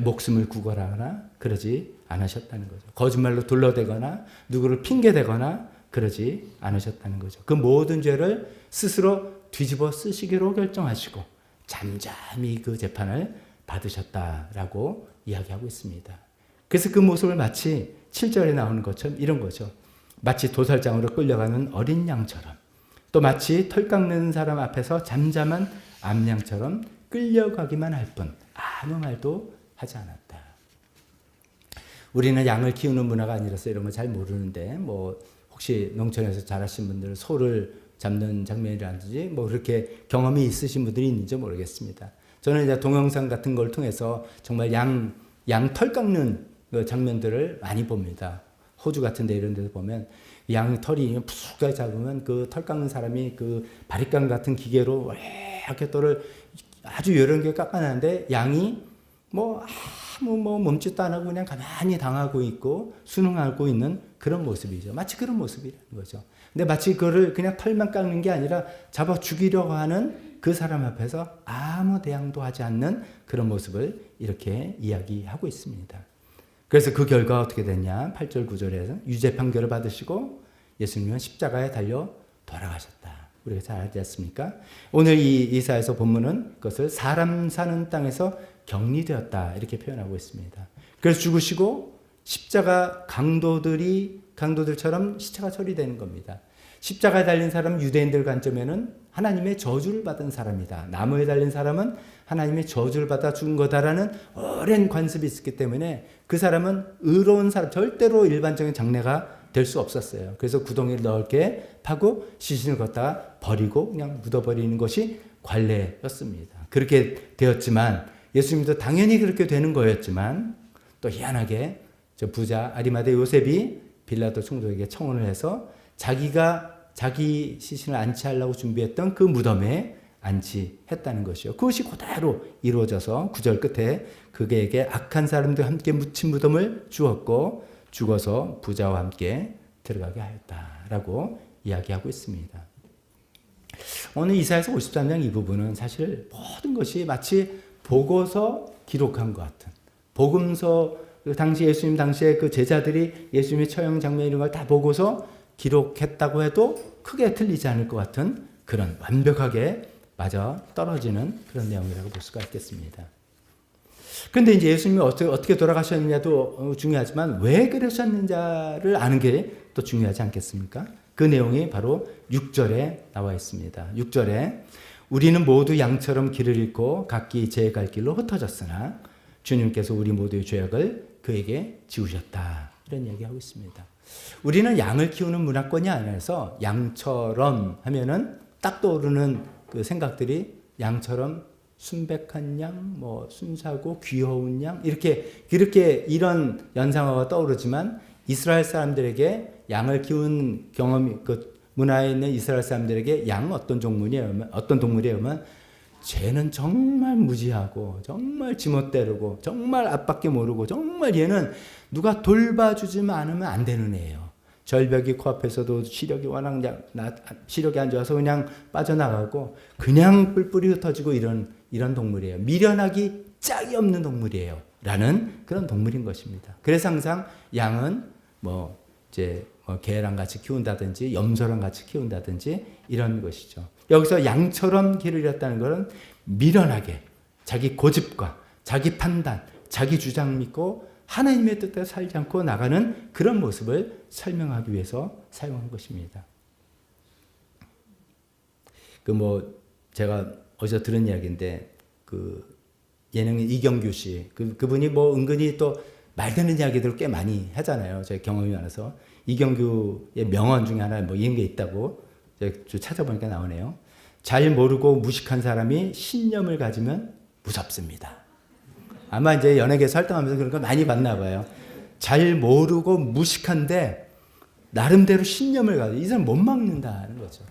목숨을 구걸하거나 그러지 않으셨다는 거죠. 거짓말로 둘러대거나 누구를 핑계대거나 그러지 않으셨다는 거죠. 그 모든 죄를 스스로 뒤집어 쓰시기로 결정하시고 잠잠히 그 재판을 받으셨다라고 이야기하고 있습니다. 그래서 그 모습을 마치 7절에 나오는 것처럼 이런 거죠. 마치 도살장으로 끌려가는 어린 양처럼 또 마치 털 깎는 사람 앞에서 잠잠한 암양처럼 끌려가기만 할 뿐 아무 말도 하지 않았다. 우리는 양을 키우는 문화가 아니라서 이런 거 잘 모르는데 혹시 농촌에서 자라신 분들 소를 잡는 장면이라든지 뭐 그렇게 경험이 있으신 분들이 있는지 모르겠습니다. 저는 이제 동영상 같은 걸 통해서 정말 양 털 깎는 그 장면들을 많이 봅니다. 호주 같은 데 이런 데서 보면 양 털이 푸석하게 잡으면 그 털 깎는 사람이 그 바리깡 같은 기계로 이렇게 털을 아주 여러 개 깎아내는데 양이 뭐 아무 뭐 몸짓도 안 하고 그냥 가만히 당하고 있고 순응하고 있는 그런 모습이죠. 마치 그런 모습이라는 거죠. 근데 마치 그거를 그냥 털만 깎는 게 아니라 잡아 죽이려고 하는 그 사람 앞에서 아무 대항도 하지 않는 그런 모습을 이렇게 이야기하고 있습니다. 그래서 그 결과 어떻게 됐냐? 8절 9절에서 유죄 판결을 받으시고 예수님은 십자가에 달려 돌아가셨다. 우리가 잘 알지 않습니까? 오늘 이 이사야서 본문은 그것을 사람 사는 땅에서 격리되었다 이렇게 표현하고 있습니다. 그래서 죽으시고 십자가 강도들처럼 시체가 처리되는 겁니다. 십자가에 달린 사람은 유대인들 관점에는 하나님의 저주를 받은 사람이다. 나무에 달린 사람은 하나님의 저주를 받아 죽은 거다라는 오랜 관습이 있었기 때문에 그 사람은 의로운 사람, 절대로 일반적인 장례가 될 수 없었어요. 그래서 구덩이를 넓게 파고 시신을 걷다가 버리고 그냥 묻어버리는 것이 관례였습니다. 그렇게 되었지만 예수님도 당연히 그렇게 되는 거였지만 또 희한하게 저 부자 아리마대 요셉이 빌라도 총독에게 청혼을 해서 자기 시신을 안치하려고 준비했던 그 무덤에 안치했다는 것이요. 그것이 그대로 이루어져서 9절 끝에 그에게 악한 사람들과 함께 묻힌 무덤을 주었고 죽어서 부자와 함께 들어가게 하였다라고 이야기하고 있습니다. 오늘 이사야서 53장 이 부분은 사실 모든 것이 마치 보고서 기록한 것 같은 복음서 당시 예수님 당시에 그 제자들이 예수님의 처형 장면 이런 걸 다 보고서 기록했다고 해도 크게 틀리지 않을 것 같은 그런 완벽하게 맞아 떨어지는 그런 내용이라고 볼 수가 있겠습니다. 그런데 이제 예수님이 어떻게 돌아가셨느냐도 중요하지만 왜 그러셨는지를 아는 게 또 중요하지 않겠습니까? 그 내용이 바로 6절에 나와 있습니다. 6절에 우리는 모두 양처럼 길을 잃고 각기 제 갈 길로 흩어졌으나 주님께서 우리 모두의 죄악을 그에게 지우셨다. 이런 얘기하고 있습니다. 우리는 양을 키우는 문화권이 아니라서 양처럼 하면은 딱 떠오르는 그 생각들이 양처럼 순백한 양, 뭐 순사고 귀여운 양 이렇게 이런 연상어가 떠오르지만 이스라엘 사람들에게 양을 키운 경험이 그 문화에 있는 이스라엘 사람들에게 양 어떤 동물이냐면 쟤는 정말 무지하고 정말 지멋대로고 정말 앞밖에 모르고 정말 얘는 누가 돌봐주지만 않으면 안 되는 애예요. 절벽이 코앞에서도 시력이 워낙 시력이 안 좋아서 그냥 빠져나가고 그냥 뿔뿔이 흩어지고 이런 동물이에요. 미련하기 짝이 없는 동물이에요. 라는 그런 동물인 것입니다. 그래서 항상 양은 개랑 같이 키운다든지 염소랑 같이 키운다든지 이런 것이죠. 여기서 양처럼 길을 잃었다는 것은 미련하게 자기 고집과 자기 판단, 자기 주장 믿고 하나님의 뜻대로 살지 않고 나가는 그런 모습을 설명하기 위해서 사용한 것입니다. 제가 어디서 들은 이야기인데 예능인 이경규 씨 그분이 은근히 또 말되는 이야기들을 꽤 많이 하잖아요. 제 경험이 많아서 이경규의 명언 중에 하나 이런 게 있다고 제가 찾아보니까 나오네요. 잘 모르고 무식한 사람이 신념을 가지면 무섭습니다. 아마 이제 연예계에서 활동하면서 그런 거 많이 봤나 봐요. 잘 모르고 무식한데 나름대로 신념을 가지고 이 사람 못 막는다는 거죠.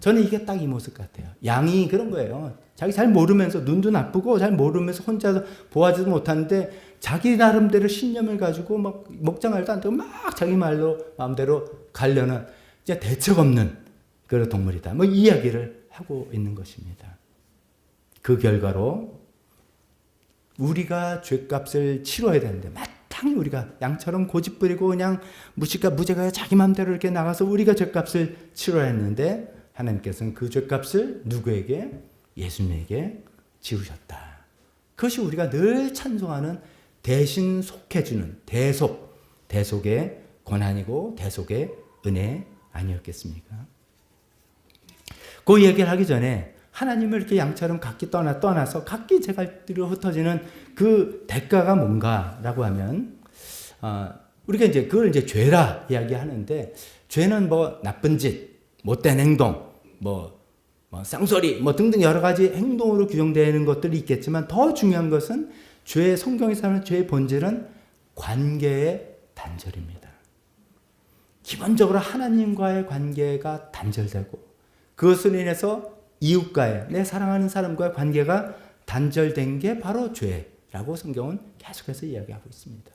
저는 이게 딱 이 모습 같아요. 양이 그런 거예요. 자기 잘 모르면서 눈도 나쁘고 잘 모르면서 혼자 보아지도 못하는데 자기 나름대로 신념을 가지고 막 목장알도 안 되고 막 자기 마음대로 가려는 이제 대책 없는 그런 동물이다. 이 이야기를 하고 있는 것입니다. 그 결과로 우리가 죄값을 치러야 되는데 마땅히 우리가 양처럼 고집부리고 그냥 무죄가 자기 마음대로 이렇게 나가서 우리가 죄값을 치러야 했는데 하나님께서는 그 죄값을 누구에게? 예수님에게 지우셨다. 그것이 우리가 늘 찬송하는 대신 속해주는 대속의 권한이고 대속의 은혜 아니었겠습니까? 그 얘기를 하기 전에 하나님을 이렇게 양처럼 각기 떠나서 각기 제 갈 길로 흩어지는 그 대가가 뭔가라고 하면 우리가 그걸 죄라 이야기하는데 죄는 뭐 나쁜 짓, 못된 행동, 뭐 쌍소리, 뭐 등등 여러 가지 행동으로 규정되는 것들이 있겠지만 더 중요한 것은 죄의 성경에서 하는 죄의 본질은 관계의 단절입니다. 기본적으로 하나님과의 관계가 단절되고 그것으로 인해서 이웃과의 내 사랑하는 사람과의 관계가 단절된 게 바로 죄라고 성경은 계속해서 이야기하고 있습니다.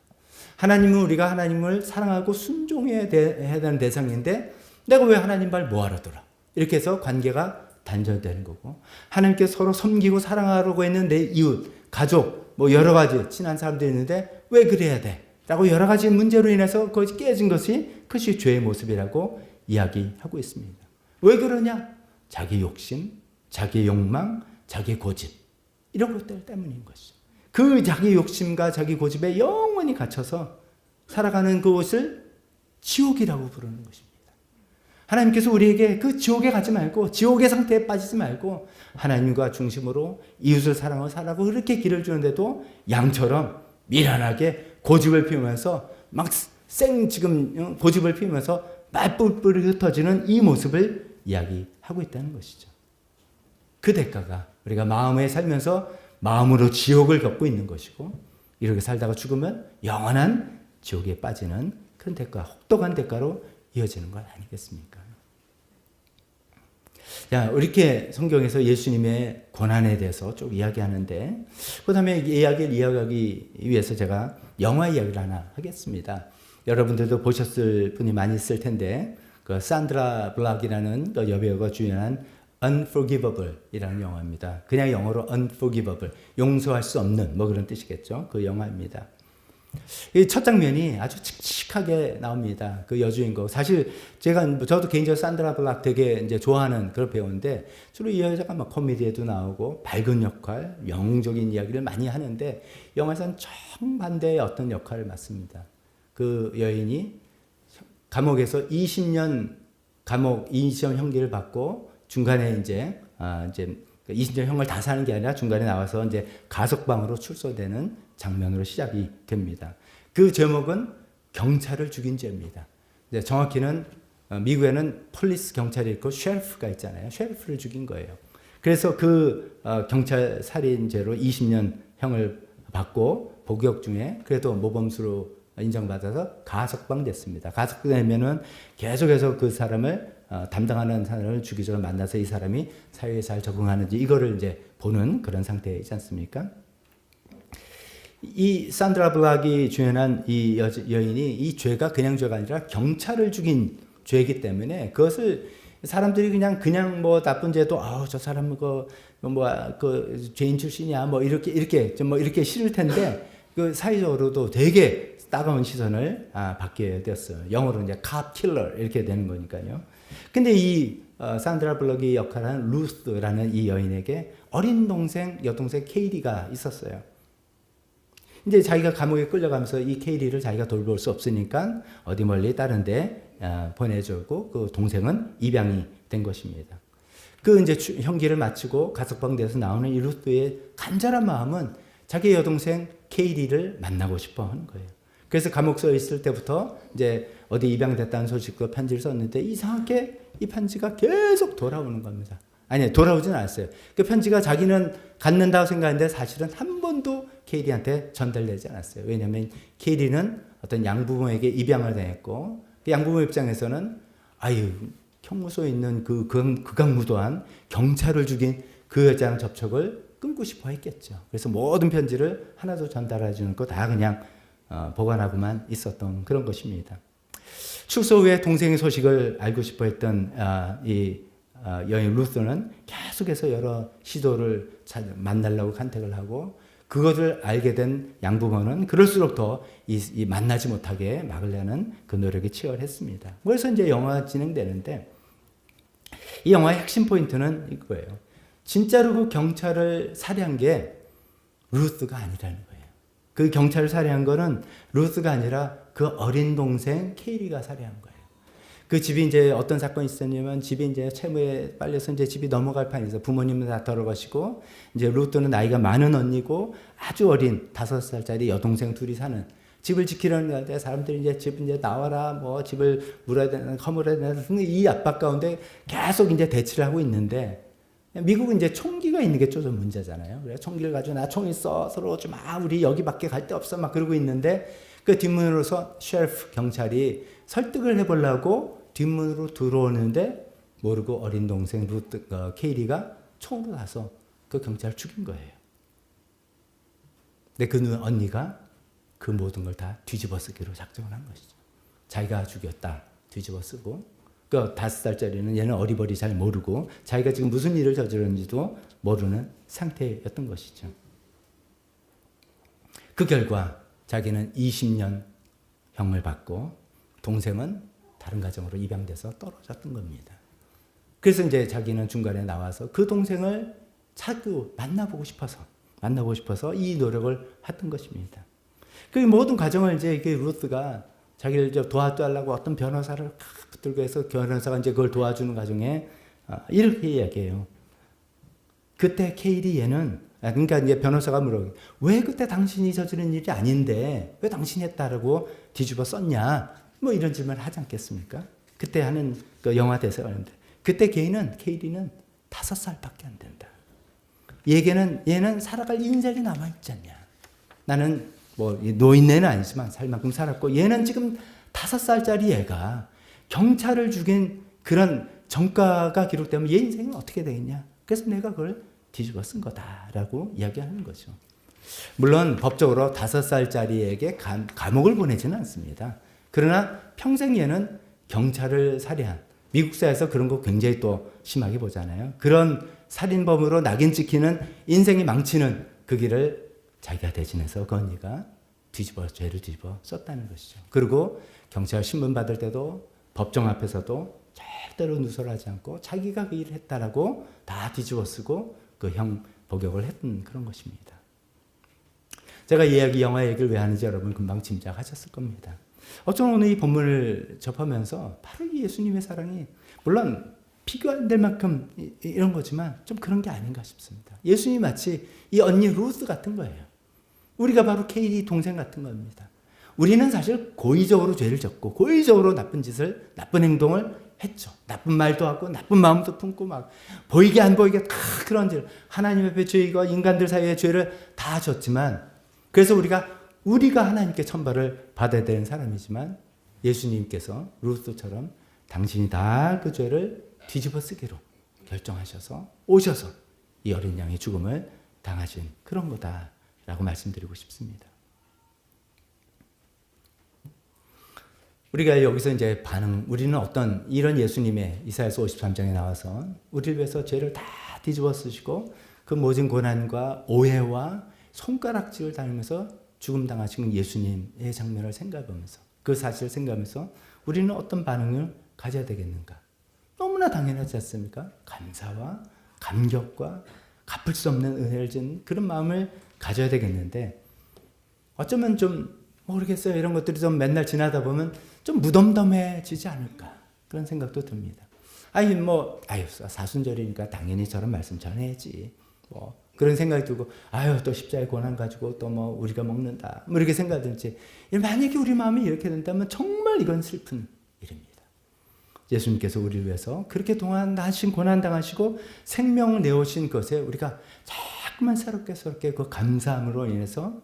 하나님은 우리가 하나님을 사랑하고 순종해야 되는 대상인데 내가 왜 하나님 말 뭐하러 들어? 이렇게 해서 관계가 단절되는 거고 하나님께 서로 섬기고 사랑하려고 했는 내 이웃, 가족, 뭐 여러 가지 친한 사람들이 있는데 왜 그래야 돼? 라고 여러 가지 문제로 인해서 그것이 깨진 그것이 죄의 모습이라고 이야기하고 있습니다. 왜 그러냐? 자기 욕심, 자기 욕망, 자기 고집 이런 것들 때문인 것이죠. 그 자기 욕심과 자기 고집에 영원히 갇혀서 살아가는 그것을 지옥이라고 부르는 것입니다. 하나님께서 우리에게 그 지옥에 가지 말고 지옥의 상태에 빠지지 말고 하나님과 중심으로 이웃을 사랑하고 살라고 그렇게 길을 주는데도 양처럼 미련하게 고집을 피우면서 막 지금 고집을 피우면서 말뿔뿔이 흩어지는 이 모습을 이야기하고 있다는 것이죠. 그 대가가 우리가 마음에 살면서 마음으로 지옥을 겪고 있는 것이고 이렇게 살다가 죽으면 영원한 지옥에 빠지는 큰 대가, 혹독한 대가로 이어지는 것 아니겠습니까? 자, 이렇게 성경에서 예수님의 고난에 대해서 쭉 이야기하는데 그 다음에 이야기를 이어가기 위해서 제가 영화 이야기를 하나 하겠습니다. 여러분들도 보셨을 분이 많이 있을 텐데 그 산드라 블락이라는 그 여배우가 주연한 Unforgivable이라는 영화입니다. 그냥 영어로 Unforgivable, 용서할 수 없는 뭐 그런 뜻이겠죠. 그 영화입니다. 이 첫 장면이 아주 칙칙하게 나옵니다. 그 여주인공. 사실 저도 개인적으로 산드라 블락 되게 이제 좋아하는 그런 배우인데 주로 이 여자가 막 코미디에도 나오고 밝은 역할, 영웅적인 이야기를 많이 하는데 영화에서는 정반대의 어떤 역할을 맡습니다. 그 여인이 감옥에서 20년 형기를 받고 중간에 이제 20년 형을 다 사는 게 아니라 중간에 나와서 이제 가석방으로 출소되는 장면으로 시작이 됩니다. 그 제목은 경찰을 죽인 죄입니다. 이제 정확히는 미국에는 폴리스 경찰이 있고 셰리프가 있잖아요. 셰리프를 죽인 거예요. 그래서 그 경찰 살인죄로 20년 형을 받고 복역 중에 그래도 모범수로 인정받아서 가석방됐습니다. 가석방되면은 계속해서 그 사람을 담당하는 사람을 주기적으로 만나서 이 사람이 사회에 잘 적응하는지 이거를 이제 보는 그런 상태이지 않습니까? 이 산드라 블락이 주연한 이 여인이 이 죄가 그냥 죄가 아니라 경찰을 죽인 죄이기 때문에 그것을 사람들이 그냥 뭐 나쁜 죄도 저 사람은 그 죄인 출신이야 뭐 이렇게 싫을 텐데 그 사회적으로도 되게 따가운 시선을 받게 되었어요. 영어로 이제 cop killer 이렇게 되는 거니까요. 근데 이 산드라 블락이 역할한 루스라는 이 여인에게 어린 여동생 케이리가 있었어요. 이제 자기가 감옥에 끌려가면서 이 케이리를 자기가 돌볼 수 없으니까 어디 멀리 다른 데 보내주고 그 동생은 입양이 된 것입니다. 그 이제 형기를 마치고 가석방돼서 나오는 이 루스의 간절한 마음은 자기 여동생 케이리를 만나고 싶어 하는 거예요. 그래서 감옥서에 있을 때부터 이제 어디 입양됐다는 소식과 편지를 썼는데 이상하게 이 편지가 계속 돌아오는 겁니다. 아니, 돌아오진 않았어요. 그 편지가 자기는 갖는다고 생각했는데 사실은 한 번도 케이리한테 전달되지 않았어요. 왜냐하면 케이리는 어떤 양부모에게 입양을 당했고 그 양부모 입장에서는 형무소에 있는 그 극악무도한 경찰을 죽인 그 여자랑 접촉을 끊고 싶어 했겠죠. 그래서 모든 편지를 하나도 전달해 주는 거 다 그냥 보관하고만 있었던 그런 것입니다. 출소 후에 동생의 소식을 알고 싶어 했던 이 여인 루스는 계속해서 여러 시도를 만나려고 간택을 하고 그것을 알게 된 양부모는 그럴수록 더 이 만나지 못하게 막으려는 그 노력이 치열했습니다. 그래서 이제 영화가 진행되는데 이 영화의 핵심 포인트는 이거예요. 진짜로 그 경찰을 살해한 게 루스가 아니라는 거예요. 그 경찰을 살해한 거는 루스가 아니라 그 어린 동생 케이리가 살해한 거예요. 그 집이 이제 어떤 사건이 있었냐면 집이 이제 채무에 빨려서 이제 집이 넘어갈 판에서 부모님은 다 돌아가시고 이제 루스는 나이가 많은 언니고 아주 어린 5살짜리 여동생 둘이 사는 집을 지키려는 건데 사람들이 이제 집 이제 나와라, 뭐 집을 물어야 되나, 허물어야 되나, 이 압박 가운데 계속 이제 대치를 하고 있는데, 미국은 이제 총기가 있는 게 좀 문제잖아요. 그래 총기를 가지고 나 총 있어, 서로 좀 우리 여기밖에 갈 데 없어 막 그러고 있는데, 그 뒷문으로서 셰리프 경찰이 설득을 해보려고 뒷문으로 들어오는데 모르고 어린 동생 케이리가 총으로 나서 그 경찰을 죽인 거예요. 근데 그 언니가 그 모든 걸 다 뒤집어 쓰기로 작정을 한 것이죠. 자기가 죽였다 뒤집어 쓰고, 그 5살짜리는 얘는 어리버리 잘 모르고 자기가 지금 무슨 일을 저질렀는지도 모르는 상태였던 것이죠. 그 결과 자기는 20년 형을 받고 동생은 다른 가정으로 입양돼서 떨어졌던 겁니다. 그래서 이제 자기는 중간에 나와서 그 동생을 자꾸 만나보고 싶어서 이 노력을 했던 것입니다. 그 모든 과정을 이제 루스가 자기를 도와달라고 어떤 변호사를 붙들고 해서 변호사가 이제 그걸 도와주는 과정에 이렇게 이야기해요. 그때 케일이 얘는, 그러니까 이제 변호사가 물어요. 왜 그때 당신이 저지른 일이 아닌데 왜 당신이 했다라고 뒤집어 썼냐? 뭐 이런 질문을 하지 않겠습니까? 그때 하는 그 영화 대사가 있는데, 그때 케일이는 5살밖에 안 된다. 얘는 살아갈 인생이 남아있지 않냐. 나는 뭐 노인네는 아니지만 살 만큼 살았고, 얘는 지금 5살짜리 애가 경찰을 죽인 그런 전과가 기록되면 얘 인생은 어떻게 되겠냐. 그래서 내가 그걸 뒤집어 쓴 거다라고 이야기하는 거죠. 물론 법적으로 5살짜리에게 감옥을 보내지는 않습니다. 그러나 평생 얘는 경찰을 살해한, 미국 사회에서 그런 거 굉장히 또 심하게 보잖아요. 그런 살인범으로 낙인 찍히는, 인생이 망치는 그 길을 자기가 대신해서 그 언니가 죄를 뒤집어 썼다는 것이죠. 그리고 경찰 신문 받을 때도 법정 앞에서도 절대로 누설하지 않고 자기가 그 일을 했다라고 다 뒤집어 쓰고 그 형 복역을 했던 그런 것입니다. 제가 이 영화 얘기를 왜 하는지 여러분 금방 짐작하셨을 겁니다. 어쩌면 오늘 이 본문을 접하면서 바로 이 예수님의 사랑이, 물론 비교 안 될 만큼 이런 거지만 좀 그런 게 아닌가 싶습니다. 예수님이 마치 이 언니 루스 같은 거예요. 우리가 바로 케일이 동생 같은 겁니다. 우리는 사실 고의적으로 죄를 졌고 고의적으로 나쁜 행동을 했죠. 나쁜 말도 하고 나쁜 마음도 품고 막 보이게 안 보이게 다 그런 죄를, 하나님 앞에 죄와 인간들 사이의 죄를 다 졌지만, 그래서 우리가 하나님께 천벌을 받아야 되는 사람이지만, 예수님께서 루스처럼 당신이 다 그 죄를 뒤집어 쓰기로 결정하셔서 오셔서 이 어린 양의 죽음을 당하신 그런 거다라고 말씀드리고 싶습니다. 우리가 여기서 이제 우리는 어떤 이런 예수님의 이사야서 53장에 나와서 우리를 위해서 죄를 다 뒤집어 쓰시고 그 모든 고난과 오해와 손가락질을 당하면서 죽음 당하신 예수님의 장면을 생각하면서, 그 사실을 생각하면서 우리는 어떤 반응을 가져야 되겠는가? 너무나 당연하지 않습니까? 감사와 감격과 갚을 수 없는 은혜를 준 그런 마음을 가져야 되겠는데, 어쩌면 좀 모르겠어요. 이런 것들이 좀 맨날 지나다 보면 좀 무덤덤해지지 않을까, 그런 생각도 듭니다. 사순절이니까 당연히 저런 말씀 전해야지. 그런 생각이 들고, 또 십자가의 고난 가지고 또 우리가 먹는다. 이렇게 생각하든지, 만약에 우리 마음이 이렇게 된다면 정말 이건 슬픈 일입니다. 예수님께서 우리를 위해서 그렇게 동안하신 고난 당하시고 생명을 내오신 것에 우리가 자꾸만 새롭게 그 감사함으로 인해서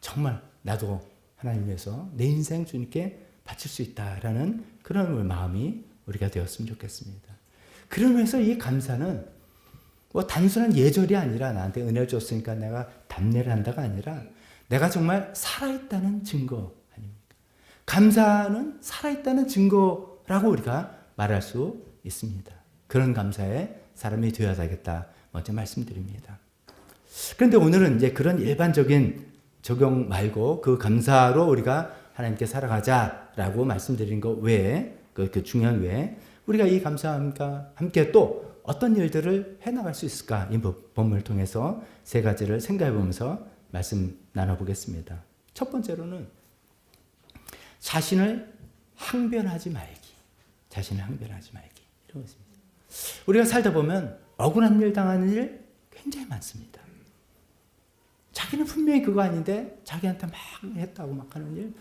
정말 나도 하나님 위해서 내 인생 주님께 바칠 수 있다라는 그런 마음이 우리가 되었으면 좋겠습니다. 그러면서 이 감사는 단순한 예절이 아니라, 나한테 은혜를 줬으니까 내가 답례를 한다가 아니라 내가 정말 살아있다는 증거 아닙니까? 감사는 살아있다는 증거라고 우리가 말할 수 있습니다. 그런 감사에 사람이 되어야 되겠다 먼저 말씀드립니다. 그런데 오늘은 이제 그런 일반적인 적용 말고 그 감사로 우리가 하나님께 살아가자라고 말씀드린 것 외에, 그 중요한 외에 우리가 이 감사함과 함께 또 어떤 일들을 해나갈 수 있을까, 이 본문을 통해서 3가지를 생각해 보면서 말씀 나눠보겠습니다. 첫 번째로는 자신을 항변하지 말기. 이런 것입니다. 우리가 살다 보면 억울한 일 당하는 일 굉장히 많습니다. 자기는 분명히 그거 아닌데 자기한테 막 했다고 막 하는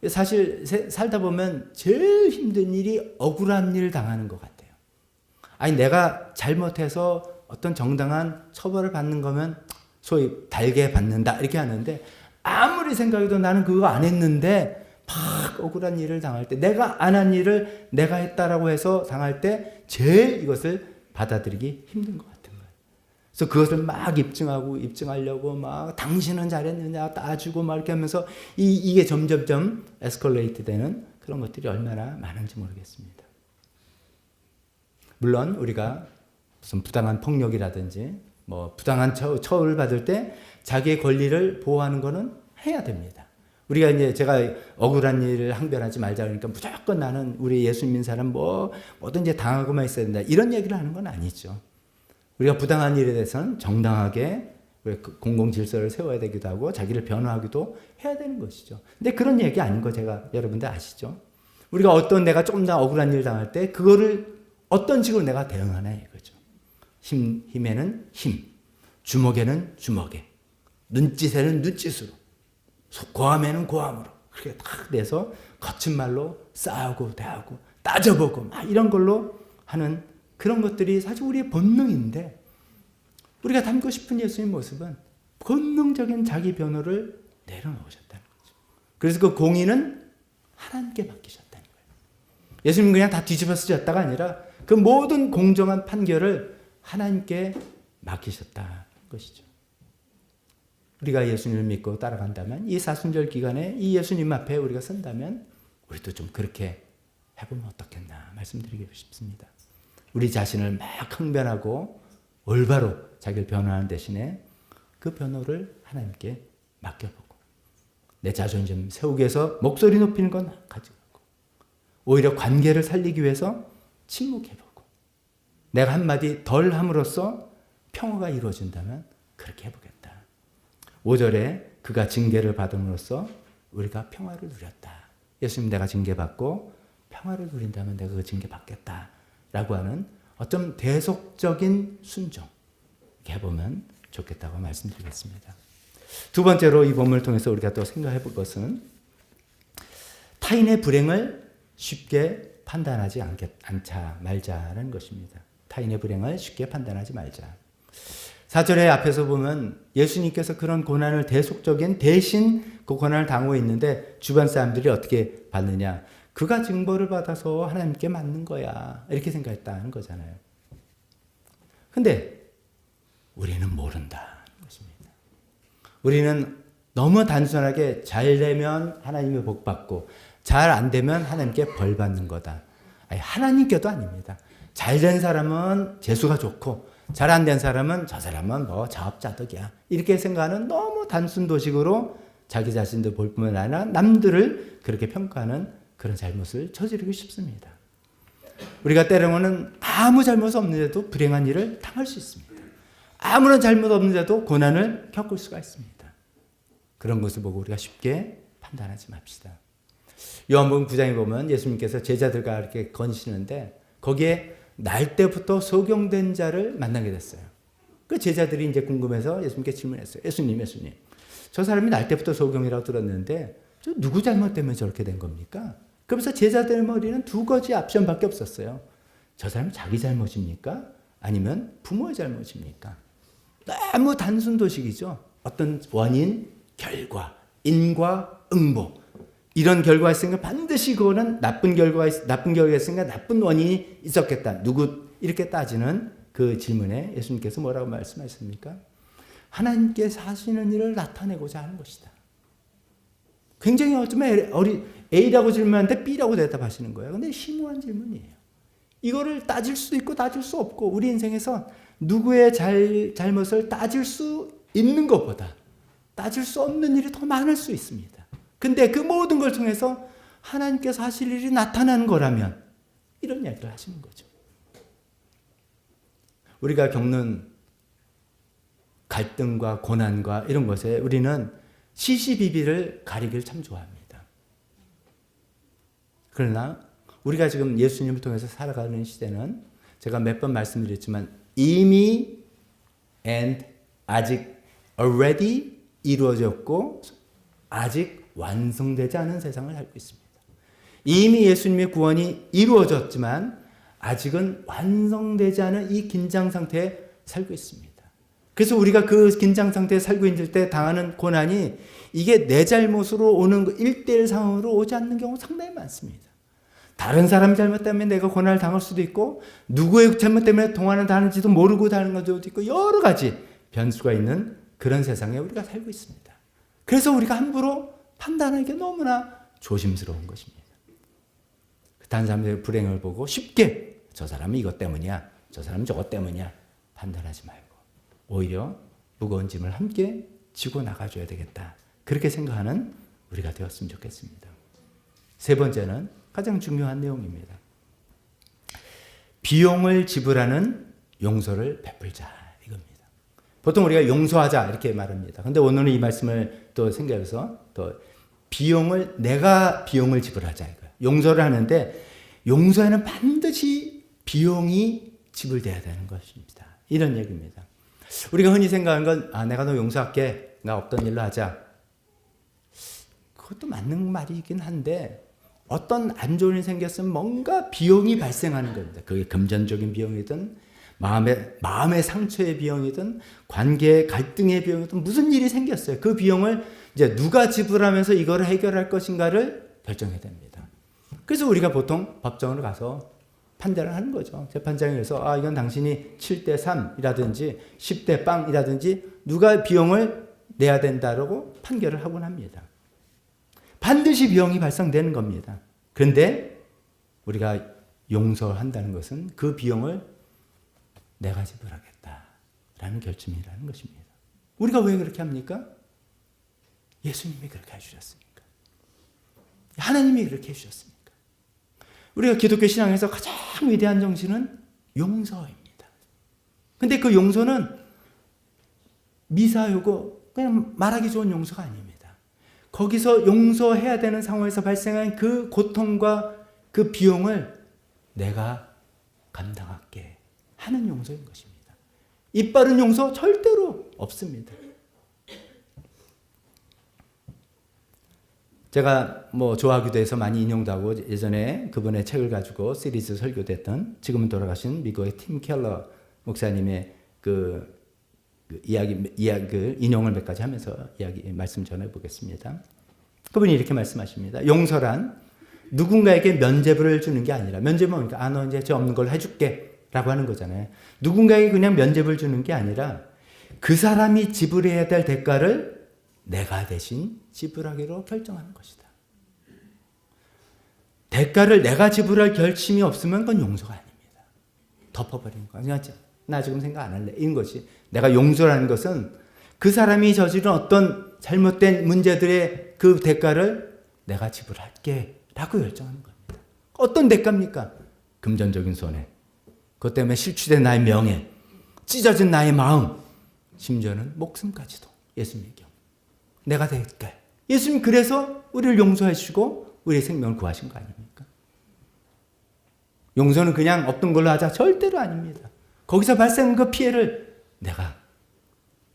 일. 사실 살다 보면 제일 힘든 일이 억울한 일 당하는 것 같아요. 아니 내가 잘못해서 어떤 정당한 처벌을 받는 거면 소위 달게 받는다 이렇게 하는데 아무리 생각해도 나는 그거 안 했는데 막 억울한 일을 당할 때 내가 안 한 일을 내가 했다라고 해서 당할 때 제일 이것을 받아들이기 힘든 것 같은 거예요. 그래서 그것을 막 입증하려고 막 당신은 잘했느냐 따지고 막 이렇게 하면서 이게 점점점 에스컬레이트 되는 그런 것들이 얼마나 많은지 모르겠습니다. 물론 우리가 무슨 부당한 폭력이라든지 뭐 부당한 처우를 받을 때 자기의 권리를 보호하는 거는 해야 됩니다. 우리가 이제 제가 억울한 일을 항변하지 말자 그러니까 무조건 나는 우리 예수 믿는 사람 뭐든지 당하고만 있어야 된다 이런 얘기를 하는 건 아니죠. 우리가 부당한 일에 대해서는 정당하게 공공 질서를 세워야 되기도 하고 자기를 변호하기도 해야 되는 것이죠. 근데 그런 얘기 아닌 거 제가 여러분들 아시죠? 우리가 내가 조금 더 억울한 일 당할 때 그거를 어떤 식으로 내가 대응하나 이거죠. 힘에는 힘, 주먹에는 주먹에, 눈짓에는 눈짓으로, 고함에는 고함으로 그렇게 딱 내서 거친 말로 싸우고 대하고 따져보고 막 이런 걸로 하는 그런 것들이 사실 우리의 본능인데 우리가 닮고 싶은 예수님 모습은 본능적인 자기 변호를 내려놓으셨다는 거죠. 그래서 그 공의는 하나님께 맡기셨다는 거예요. 예수님은 그냥 다 뒤집어 쓰셨다가 아니라 그 모든 공정한 판결을 하나님께 맡기셨다는 것이죠. 우리가 예수님을 믿고 따라간다면 이 사순절 기간에 이 예수님 앞에 우리가 선다면 우리도 좀 그렇게 해보면 어떻겠나 말씀드리고 싶습니다. 우리 자신을 막 항변하고 올바로 자기를 변호하는 대신에 그 변호를 하나님께 맡겨보고 내 자존심 세우기 위해서 목소리 높이는 건 가지고 오히려 관계를 살리기 위해서 침묵해보고 내가 한마디 덜 함으로써 평화가 이루어진다면 그렇게 해보겠다. 5절에 그가 징계를 받음으로써 우리가 평화를 누렸다. 예수님 내가 징계받고 평화를 누린다면 내가 그 징계 받겠다. 라고 하는 어떤 대속적인 순종 이렇게 해보면 좋겠다고 말씀드리겠습니다. 두 번째로 이 본문을 통해서 우리가 또 생각해 볼 것은 타인의 불행을 쉽게 판단하지 않자 말자라는 것입니다. 타인의 불행을 쉽게 판단하지 말자. 4절의 앞에서 보면 예수님께서 그런 고난을 대속적인 대신 그 고난을 당하고 있는데 주변 사람들이 어떻게 받느냐. 그가 징벌을 받아서 하나님께 맞는 거야. 이렇게 생각했다는 거잖아요. 근데 우리는 모른다는 것입니다. 우리는 너무 단순하게 잘 되면 하나님의 복 받고 잘 안 되면 하나님께 벌 받는 거다. 아니, 하나님께도 아닙니다. 잘 된 사람은 재수가 좋고 잘 안 된 사람은 저 사람은 뭐 자업자득이야. 이렇게 생각하는 너무 단순 도식으로 자기 자신도 볼 뿐만 아니라 남들을 그렇게 평가하는 그런 잘못을 저지르고 싶습니다. 우리가 때로는 아무 잘못 없는데도 불행한 일을 당할 수 있습니다. 아무런 잘못 없는데도 고난을 겪을 수가 있습니다. 그런 것을 보고 우리가 쉽게 판단하지 맙시다. 요한복음 9장에 보면 예수님께서 제자들과 이렇게 거니시는데 거기에 날 때부터 소경된 자를 만나게 됐어요. 그 제자들이 이제 궁금해서 예수님께 질문했어요. 예수님. 저 사람이 날 때부터 소경이라고 들었는데 저 누구 잘못 때문에 저렇게 된 겁니까? 그러면서 제자들의 머리는 두 가지 옵션밖에 없었어요. 저 사람이 자기 잘못입니까? 아니면 부모의 잘못입니까? 너무 단순 도식이죠. 어떤 원인, 결과, 인과 응보. 이런 결과가 있으니까 반드시 그거는 나쁜 결과가 있으니까 나쁜 원인이 있었겠다. 누구? 이렇게 따지는 그 질문에 예수님께서 뭐라고 말씀하셨습니까? 하나님께 사시는 일을 나타내고자 하는 것이다. 굉장히 어쩌면 A라고 질문하는데 B라고 대답하시는 거예요. 근데 심오한 질문이에요. 이거를 따질 수도 있고 따질 수 없고 우리 인생에서 누구의 잘못을 따질 수 있는 것보다 따질 수 없는 일이 더 많을 수 있습니다. 근데 그 모든 걸 통해서 하나님께서 하실 일이 나타나는 거라면 이런 이야기를 하시는 거죠. 우리가 겪는 갈등과 고난과 이런 것에 우리는 시시비비를 가리기를 참 좋아합니다. 그러나 우리가 지금 예수님을 통해서 살아가는 시대는 제가 몇 번 말씀드렸지만 이미 and 아직 already 이루어졌고 아직 완성되지 않은 세상을 살고 있습니다. 이미 예수님의 구원이 이루어졌지만 아직은 완성되지 않은 이 긴장 상태에 살고 있습니다. 그래서 우리가 그 긴장 상태에 살고 있을 때 당하는 고난이 이게 내 잘못으로 오는 1대1 상황으로 오지 않는 경우가 상당히 많습니다. 다른 사람 잘못 때문에 내가 고난을 당할 수도 있고 누구의 잘못 때문에 고난을 당하는지도 모르고 당하는 것도 있고 여러 가지 변수가 있는 그런 세상에 우리가 살고 있습니다. 그래서 우리가 함부로 판단하기가 너무나 조심스러운 것입니다. 다른 사람들의 불행을 보고 쉽게 저 사람은 이것 때문이야, 저 사람은 저것 때문이야 판단하지 말고 오히려 무거운 짐을 함께 지고 나가줘야 되겠다. 그렇게 생각하는 우리가 되었으면 좋겠습니다. 세 번째는 가장 중요한 내용입니다. 비용을 지불하는 용서를 베풀자 이겁니다. 보통 우리가 용서하자 이렇게 말합니다. 근데 오늘은 이 말씀을 또 생각해서 또 내가 비용을 지불하자 이거예요. 용서를 하는데 용서에는 반드시 비용이 지불돼야 되는 것입니다. 이런 얘기입니다. 우리가 흔히 생각하는 건 내가 너 용서할게. 나 없던 일로 하자. 그것도 맞는 말이긴 한데 어떤 안 좋은 일이 생겼으면 뭔가 비용이 발생하는 겁니다. 그게 금전적인 비용이든 마음의 상처의 비용이든 관계의 갈등의 비용이든 무슨 일이 생겼어요. 그 비용을 이제 누가 지불하면서 이걸 해결할 것인가를 결정해야 됩니다. 그래서 우리가 보통 법정으로 가서 판단을 하는 거죠. 재판장에서 이건 당신이 7대 3이라든지 10대 빵이라든지 누가 비용을 내야 된다라고 판결을 하곤 합니다. 반드시 비용이 발생되는 겁니다. 그런데 우리가 용서한다는 것은 그 비용을 내가 지불하겠다라는 결심이라는 것입니다. 우리가 왜 그렇게 합니까? 예수님이 그렇게 해주셨으니까. 하나님이 그렇게 해주셨으니까. 우리가 기독교 신앙에서 가장 위대한 정신은 용서입니다. 근데 그 용서는 미사여고 그냥 말하기 좋은 용서가 아닙니다. 거기서 용서해야 되는 상황에서 발생한 그 고통과 그 비용을 내가 감당할게 하는 용서인 것입니다. 이빠른 용서 절대로 없습니다. 제가 좋아하기도 해서 많이 인용도 하고 예전에 그분의 책을 가지고 시리즈 설교됐던 지금은 돌아가신 미국의 팀 켈러 목사님의 그 이야기를 인용을 몇 가지 하면서 말씀 전해보겠습니다. 그분이 이렇게 말씀하십니다. 용서란 누군가에게 면죄부를 주는 게 아니라 면죄부는 뭡니까? 너 이제 저 없는 걸 해줄게 라고 하는 거잖아요. 누군가에게 그냥 면죄부를 주는 게 아니라 그 사람이 지불해야 될 대가를 내가 대신 지불하기로 결정하는 것이다. 대가를 내가 지불할 결심이 없으면 그건 용서가 아닙니다. 덮어버리는 거야. 나 지금 생각 안 할래. 이런 것이. 내가 용서라는 것은 그 사람이 저지른 어떤 잘못된 문제들의 그 대가를 내가 지불할게 라고 결정하는 겁니다. 어떤 대가입니까? 금전적인 손해. 그것 때문에 실추된 나의 명예, 찢어진 나의 마음, 심지어는 목숨까지도 예수님의 경우. 내가 대가. 예수님 그래서 우리를 용서해 주시고 우리의 생명을 구하신 거 아닙니까? 용서는 그냥 없던 걸로 하자 절대로 아닙니다. 거기서 발생한 그 피해를 내가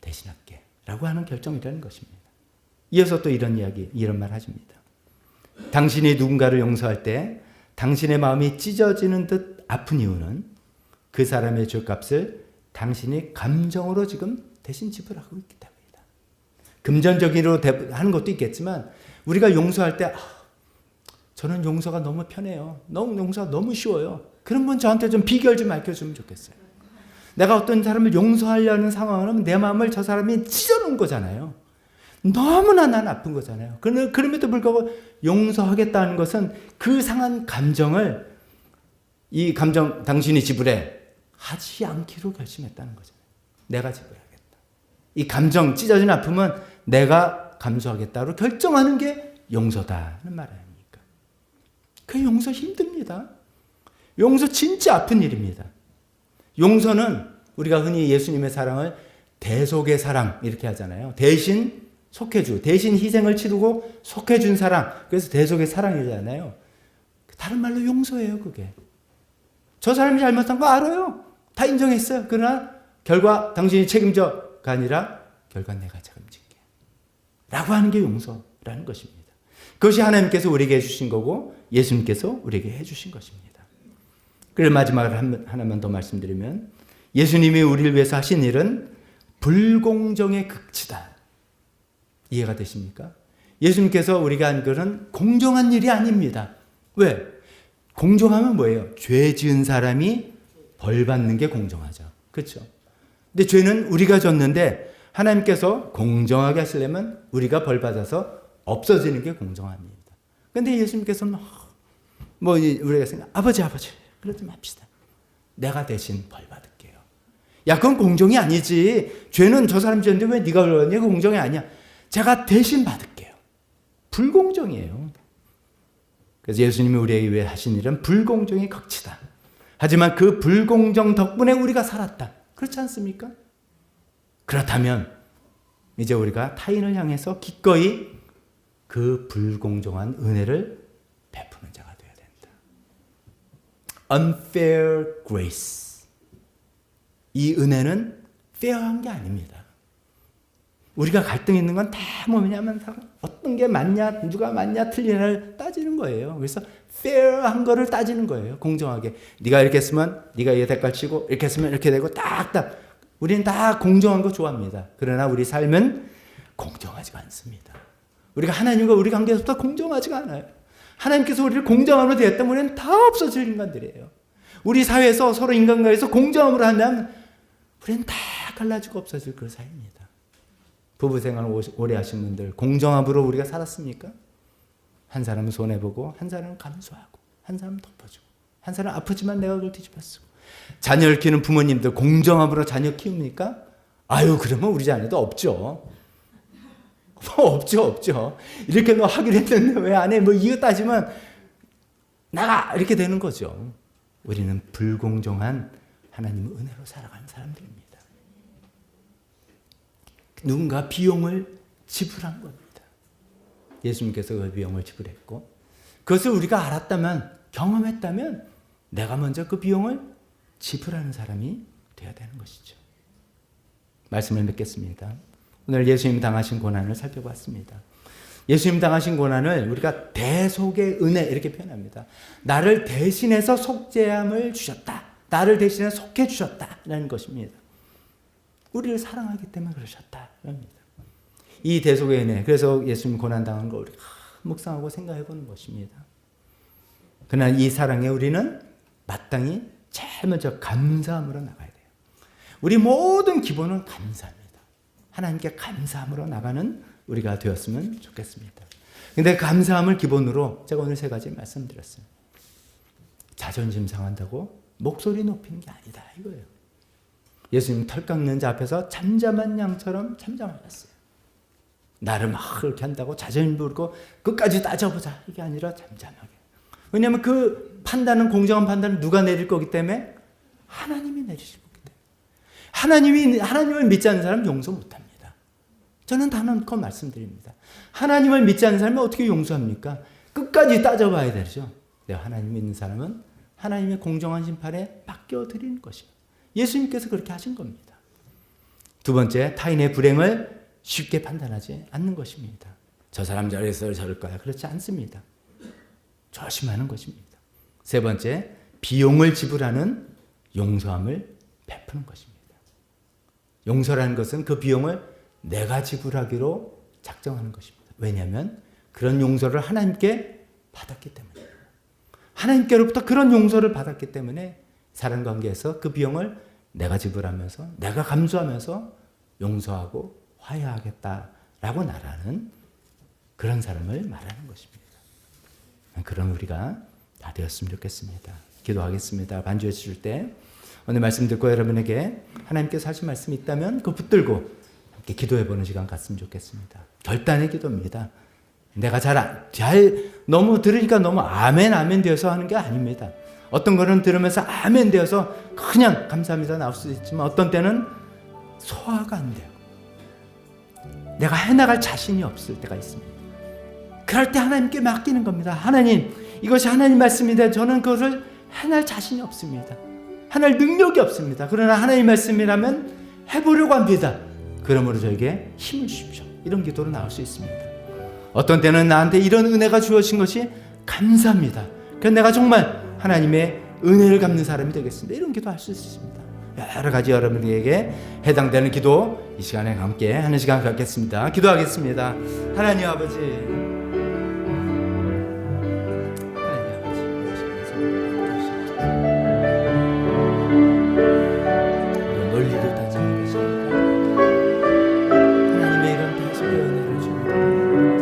대신할게 라고 하는 결정이라는 것입니다. 이어서 또 이런 말 하십니다. 당신이 누군가를 용서할 때 당신의 마음이 찢어지는 듯 아픈 이유는 그 사람의 죄값을 당신이 감정으로 지금 대신 지불하고 있기 때문이다. 금전적으로 하는 것도 있겠지만 우리가 용서할 때 저는 용서가 너무 편해요. 용서가 너무 쉬워요. 그런 분 저한테 좀 비결 좀 알려주면 좋겠어요. 내가 어떤 사람을 용서하려는 상황은 내 마음을 저 사람이 찢어놓은 거잖아요. 너무나 난 아픈 거잖아요. 그럼에도 불구하고 용서하겠다는 것은 그 상한 감정을 이 감정 당신이 지불해 하지 않기로 결심했다는 거잖아요. 내가 지불하겠다. 이 감정 찢어진 아픔은 내가 감수하겠다로 결정하는 게 용서다는 말 아닙니까? 그 용서 힘듭니다. 용서 진짜 아픈 일입니다. 용서는 우리가 흔히 예수님의 사랑을 대속의 사랑 이렇게 하잖아요. 대신 속해주, 대신 희생을 치르고 속해준 사랑. 그래서 대속의 사랑이잖아요. 다른 말로 용서예요, 그게. 저 사람이 잘못한 거 알아요. 다 인정했어요. 그러나 결과 당신이 책임져가 아니라 결과 내가 책임질게. 라고 하는 게 용서라는 것입니다. 그것이 하나님께서 우리에게 해주신 거고 예수님께서 우리에게 해주신 것입니다. 그리고 마지막으로 하나만 더 말씀드리면 예수님이 우리를 위해서 하신 일은 불공정의 극치다. 이해가 되십니까? 예수님께서 우리가 한 것은 공정한 일이 아닙니다. 왜? 공정하면 뭐예요? 죄 지은 사람이 벌 받는 게 공정하죠. 그렇죠? 근데 죄는 우리가 졌는데 하나님께서 공정하게 하시려면 우리가 벌 받아서 없어지는 게 공정합니다. 근데 예수님께서는 우리가 생각 아버지 그러지 맙시다. 내가 대신 벌 받을게요. 야, 그건 공정이 아니지. 죄는 저 사람 지었는데 왜 네가 벌 받냐? 그건 공정이 아니야. 제가 대신 받을게요. 불공정이에요. 그래서 예수님이 우리에게 위해 하신 일은 불공정의 극치다. 하지만 그 불공정 덕분에 우리가 살았다. 그렇지 않습니까? 그렇다면 이제 우리가 타인을 향해서 기꺼이 그 불공정한 은혜를 베푸는 자가 되어야 된다. Unfair grace. 이 은혜는 페어한 게 아닙니다. 우리가 갈등 있는 건 다 뭐냐면 어떤 게 맞냐, 누가 맞냐, 틀리냐를 따지는 거예요. 그래서 fair한 거를 따지는 거예요. 공정하게. 네가 이렇게 했으면 네가 이 대가를 치고 이렇게 했으면 이렇게 되고 딱딱. 우리는 다 공정한 거 좋아합니다. 그러나 우리 삶은 공정하지가 않습니다. 우리가 하나님과 우리 관계에서부터 공정하지가 않아요. 하나님께서 우리를 공정함으로 대했다면 우리는 다 없어질 인간들이에요. 우리 사회에서 서로 인간관계에서 공정함으로 한다면 우리는 다 갈라지고 없어질 그런 사이입니다. 부부 생활을 오래 하신 분들 공정함으로 우리가 살았습니까? 한 사람은 손해보고 한 사람은 감수하고 한 사람은 덮어주고 한 사람은 아프지만 내가 그걸 뒤집어 쓰고 자녀를 키우는 부모님들 공정함으로 자녀 키웁니까? 아유, 그러면 우리 자녀도 없죠. 없죠. 이렇게 너 하기로 했는데 왜 안 해? 이거 따지면 나가! 이렇게 되는 거죠. 우리는 불공정한 하나님의 은혜로 살아가는 사람들입니다. 누군가 비용을 지불한 겁니다. 예수님께서 그 비용을 지불했고 그것을 우리가 알았다면 경험했다면 내가 먼저 그 비용을 지불하는 사람이 되어야 되는 것이죠. 말씀을 맺겠습니다. 오늘 예수님이 당하신 고난을 살펴봤습니다. 예수님 당하신 고난을 우리가 대속의 은혜 이렇게 표현합니다. 나를 대신해서 속죄함을 주셨다. 나를 대신해 속해 주셨다라는 것입니다. 우리를 사랑하기 때문에 그러셨다. 이 대속의 은혜. 그래서 예수님 고난 당한 걸 우리가 묵상하고 생각해 보는 것입니다. 그러나 이 사랑에 우리는 마땅히 제일 먼저 감사함으로 나가야 돼요. 우리 모든 기본은 감사합니다. 하나님께 감사함으로 나가는 우리가 되었으면 좋겠습니다. 근데 감사함을 기본으로 제가 오늘 3가지 말씀드렸어요. 자존심 상한다고 목소리 높이는 게 아니다 이거예요. 예수님 털 깎는 자 앞에서 잠잠한 양처럼 잠잠하셨어요. 나를 막 그렇게 한다고 자존심 부르고 끝까지 따져보자 이게 아니라 잠잠하게. 왜냐하면 그 판단은 공정한 판단은 누가 내릴 거기 때문에 하나님이 내리실 거기 때문에 하나님을 믿지 않는 사람은 용서 못합니다. 저는 단언코 말씀드립니다. 하나님을 믿지 않는 사람은 어떻게 용서합니까? 끝까지 따져봐야 되죠. 내가 하나님 믿는 사람은 하나님의 공정한 심판에 맡겨드리는 것이에요. 예수님께서 그렇게 하신 겁니다. 2번째, 타인의 불행을 쉽게 판단하지 않는 것입니다. 저 사람 저래서 저럴 거야. 그렇지 않습니다. 조심하는 것입니다. 3번째, 비용을 지불하는 용서함을 베푸는 것입니다. 용서라는 것은 그 비용을 내가 지불하기로 작정하는 것입니다. 왜냐하면 그런 용서를 하나님께 받았기 때문에 하나님께로부터 그런 용서를 받았기 때문에 사람 관계에서 그 비용을 내가 지불하면서 내가 감수하면서 용서하고 화해하겠다라고 나라는 그런 사람을 말하는 것입니다. 그런 우리가 다 되었으면 좋겠습니다. 기도하겠습니다. 반주해 주실 때 오늘 말씀 듣고 여러분에게 하나님께서 하신 말씀이 있다면 그거 붙들고 함께 기도해보는 시간 갖으면 좋겠습니다. 결단의 기도입니다. 내가 너무 들으니까 너무 아멘 되어서 하는 게 아닙니다. 어떤 거는 들으면서 아멘 되어서 그냥 감사합니다 나올 수도 있지만 어떤 때는 소화가 안 돼요. 내가 해나갈 자신이 없을 때가 있습니다. 그럴 때 하나님께 맡기는 겁니다. 하나님, 이것이 하나님 말씀인데 저는 그것을 해낼 자신이 없습니다. 해낼 능력이 없습니다. 그러나 하나님 말씀이라면 해보려고 합니다. 그러므로 저에게 힘을 주십시오. 이런 기도로 나올 수 있습니다. 어떤 때는 나한테 이런 은혜가 주어진 것이 감사합니다. 그래서 내가 정말 하나님의 은혜를 갚는 사람이 되겠습니다. 이런 기도 할 수 있습니다. 여러 가지 여러분에게 해당되는 기도 이 시간에 함께 하는 시간 갖겠습니다. 기도하겠습니다. 하나님 아버지, 논리도 다 잘 계십니다. 하나님의 이런 다시의 은혜를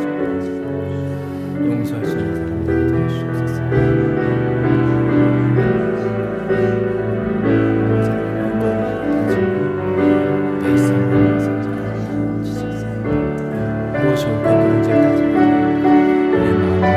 주옵소서. 용서할 수 있는 사람들이 되어 주옵소서. 무엇이 옳고 그른지 따지고 내 마음을 나를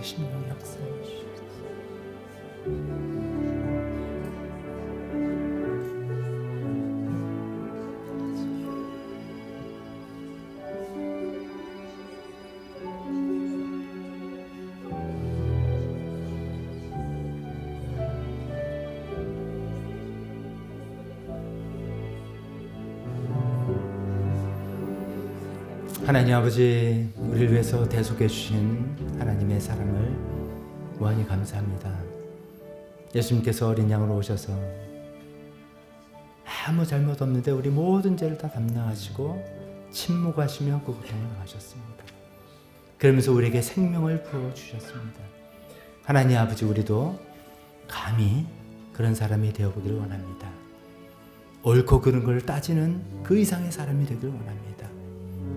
심령의 역사해 주시옵소서. 하나님 아버지, 우리를 위해서 대속해 주신 하나님의 사랑을 무한히 감사합니다. 예수님께서 어린 양으로 오셔서 아무 잘못 없는데 우리 모든 죄를 다 담당하시고 침묵하시며 그 고통을 하셨습니다. 그러면서 우리에게 생명을 부어주셨습니다. 하나님 아버지, 우리도 감히 그런 사람이 되어보기를 원합니다. 옳고 그른 걸 따지는 그 이상의 사람이 되기를 원합니다.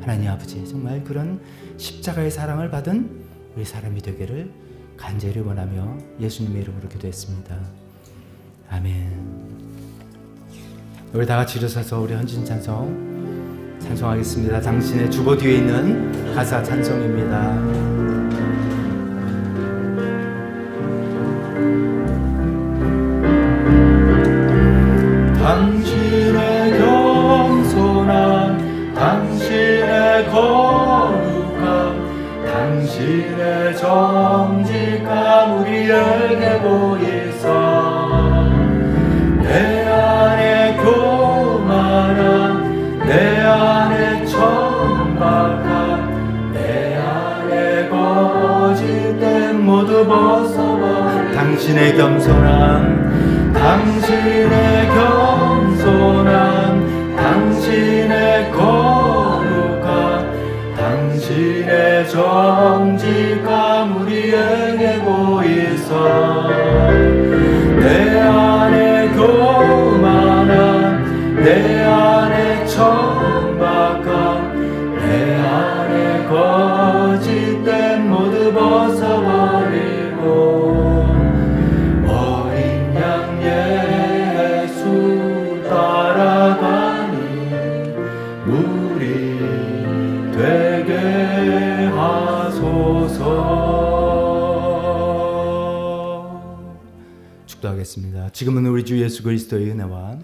하나님 아버지, 정말 그런 십자가의 사랑을 받은 우리 사람이 되기를 간절히 원하며 예수님의 이름으로 기도했습니다. 아멘. 우리 다 같이 일어서서 우리 헌신 찬송 찬송하겠습니다. 당신의 주보 뒤에 있는 가사 찬송입니다. 당신의 겸손한, 당신의 거룩함, 당신의 정직함 우리에게 보이사, 내 안에 교만함, 내 안에 천박함, 내 안에 거짓됨 모두 벗어버려. 당신의 겸손함, 당신의 겸손함, 당신의 거룩함, 당신의 정직함 우리에게 보이사, 내 안에 교만함, 내 안에 천박함, 내 안에 거짓됨 모두 벗어버리고 축도하겠습니다. 지금은 우리 주 예수 그리스도의 은혜와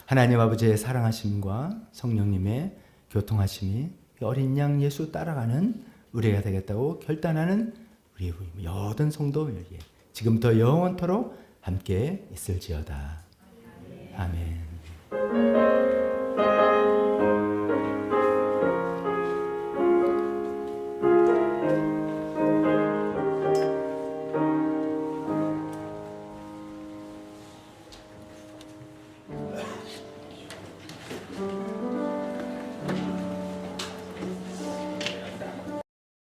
하나님 아버지의 사랑하심과 성령님의 교통하심이 어린 양 예수 따라가는 우리가 되겠다고 결단하는 우리 모든 성도들에게 지금부터 영원토록 함께 있을지어다. 아멘.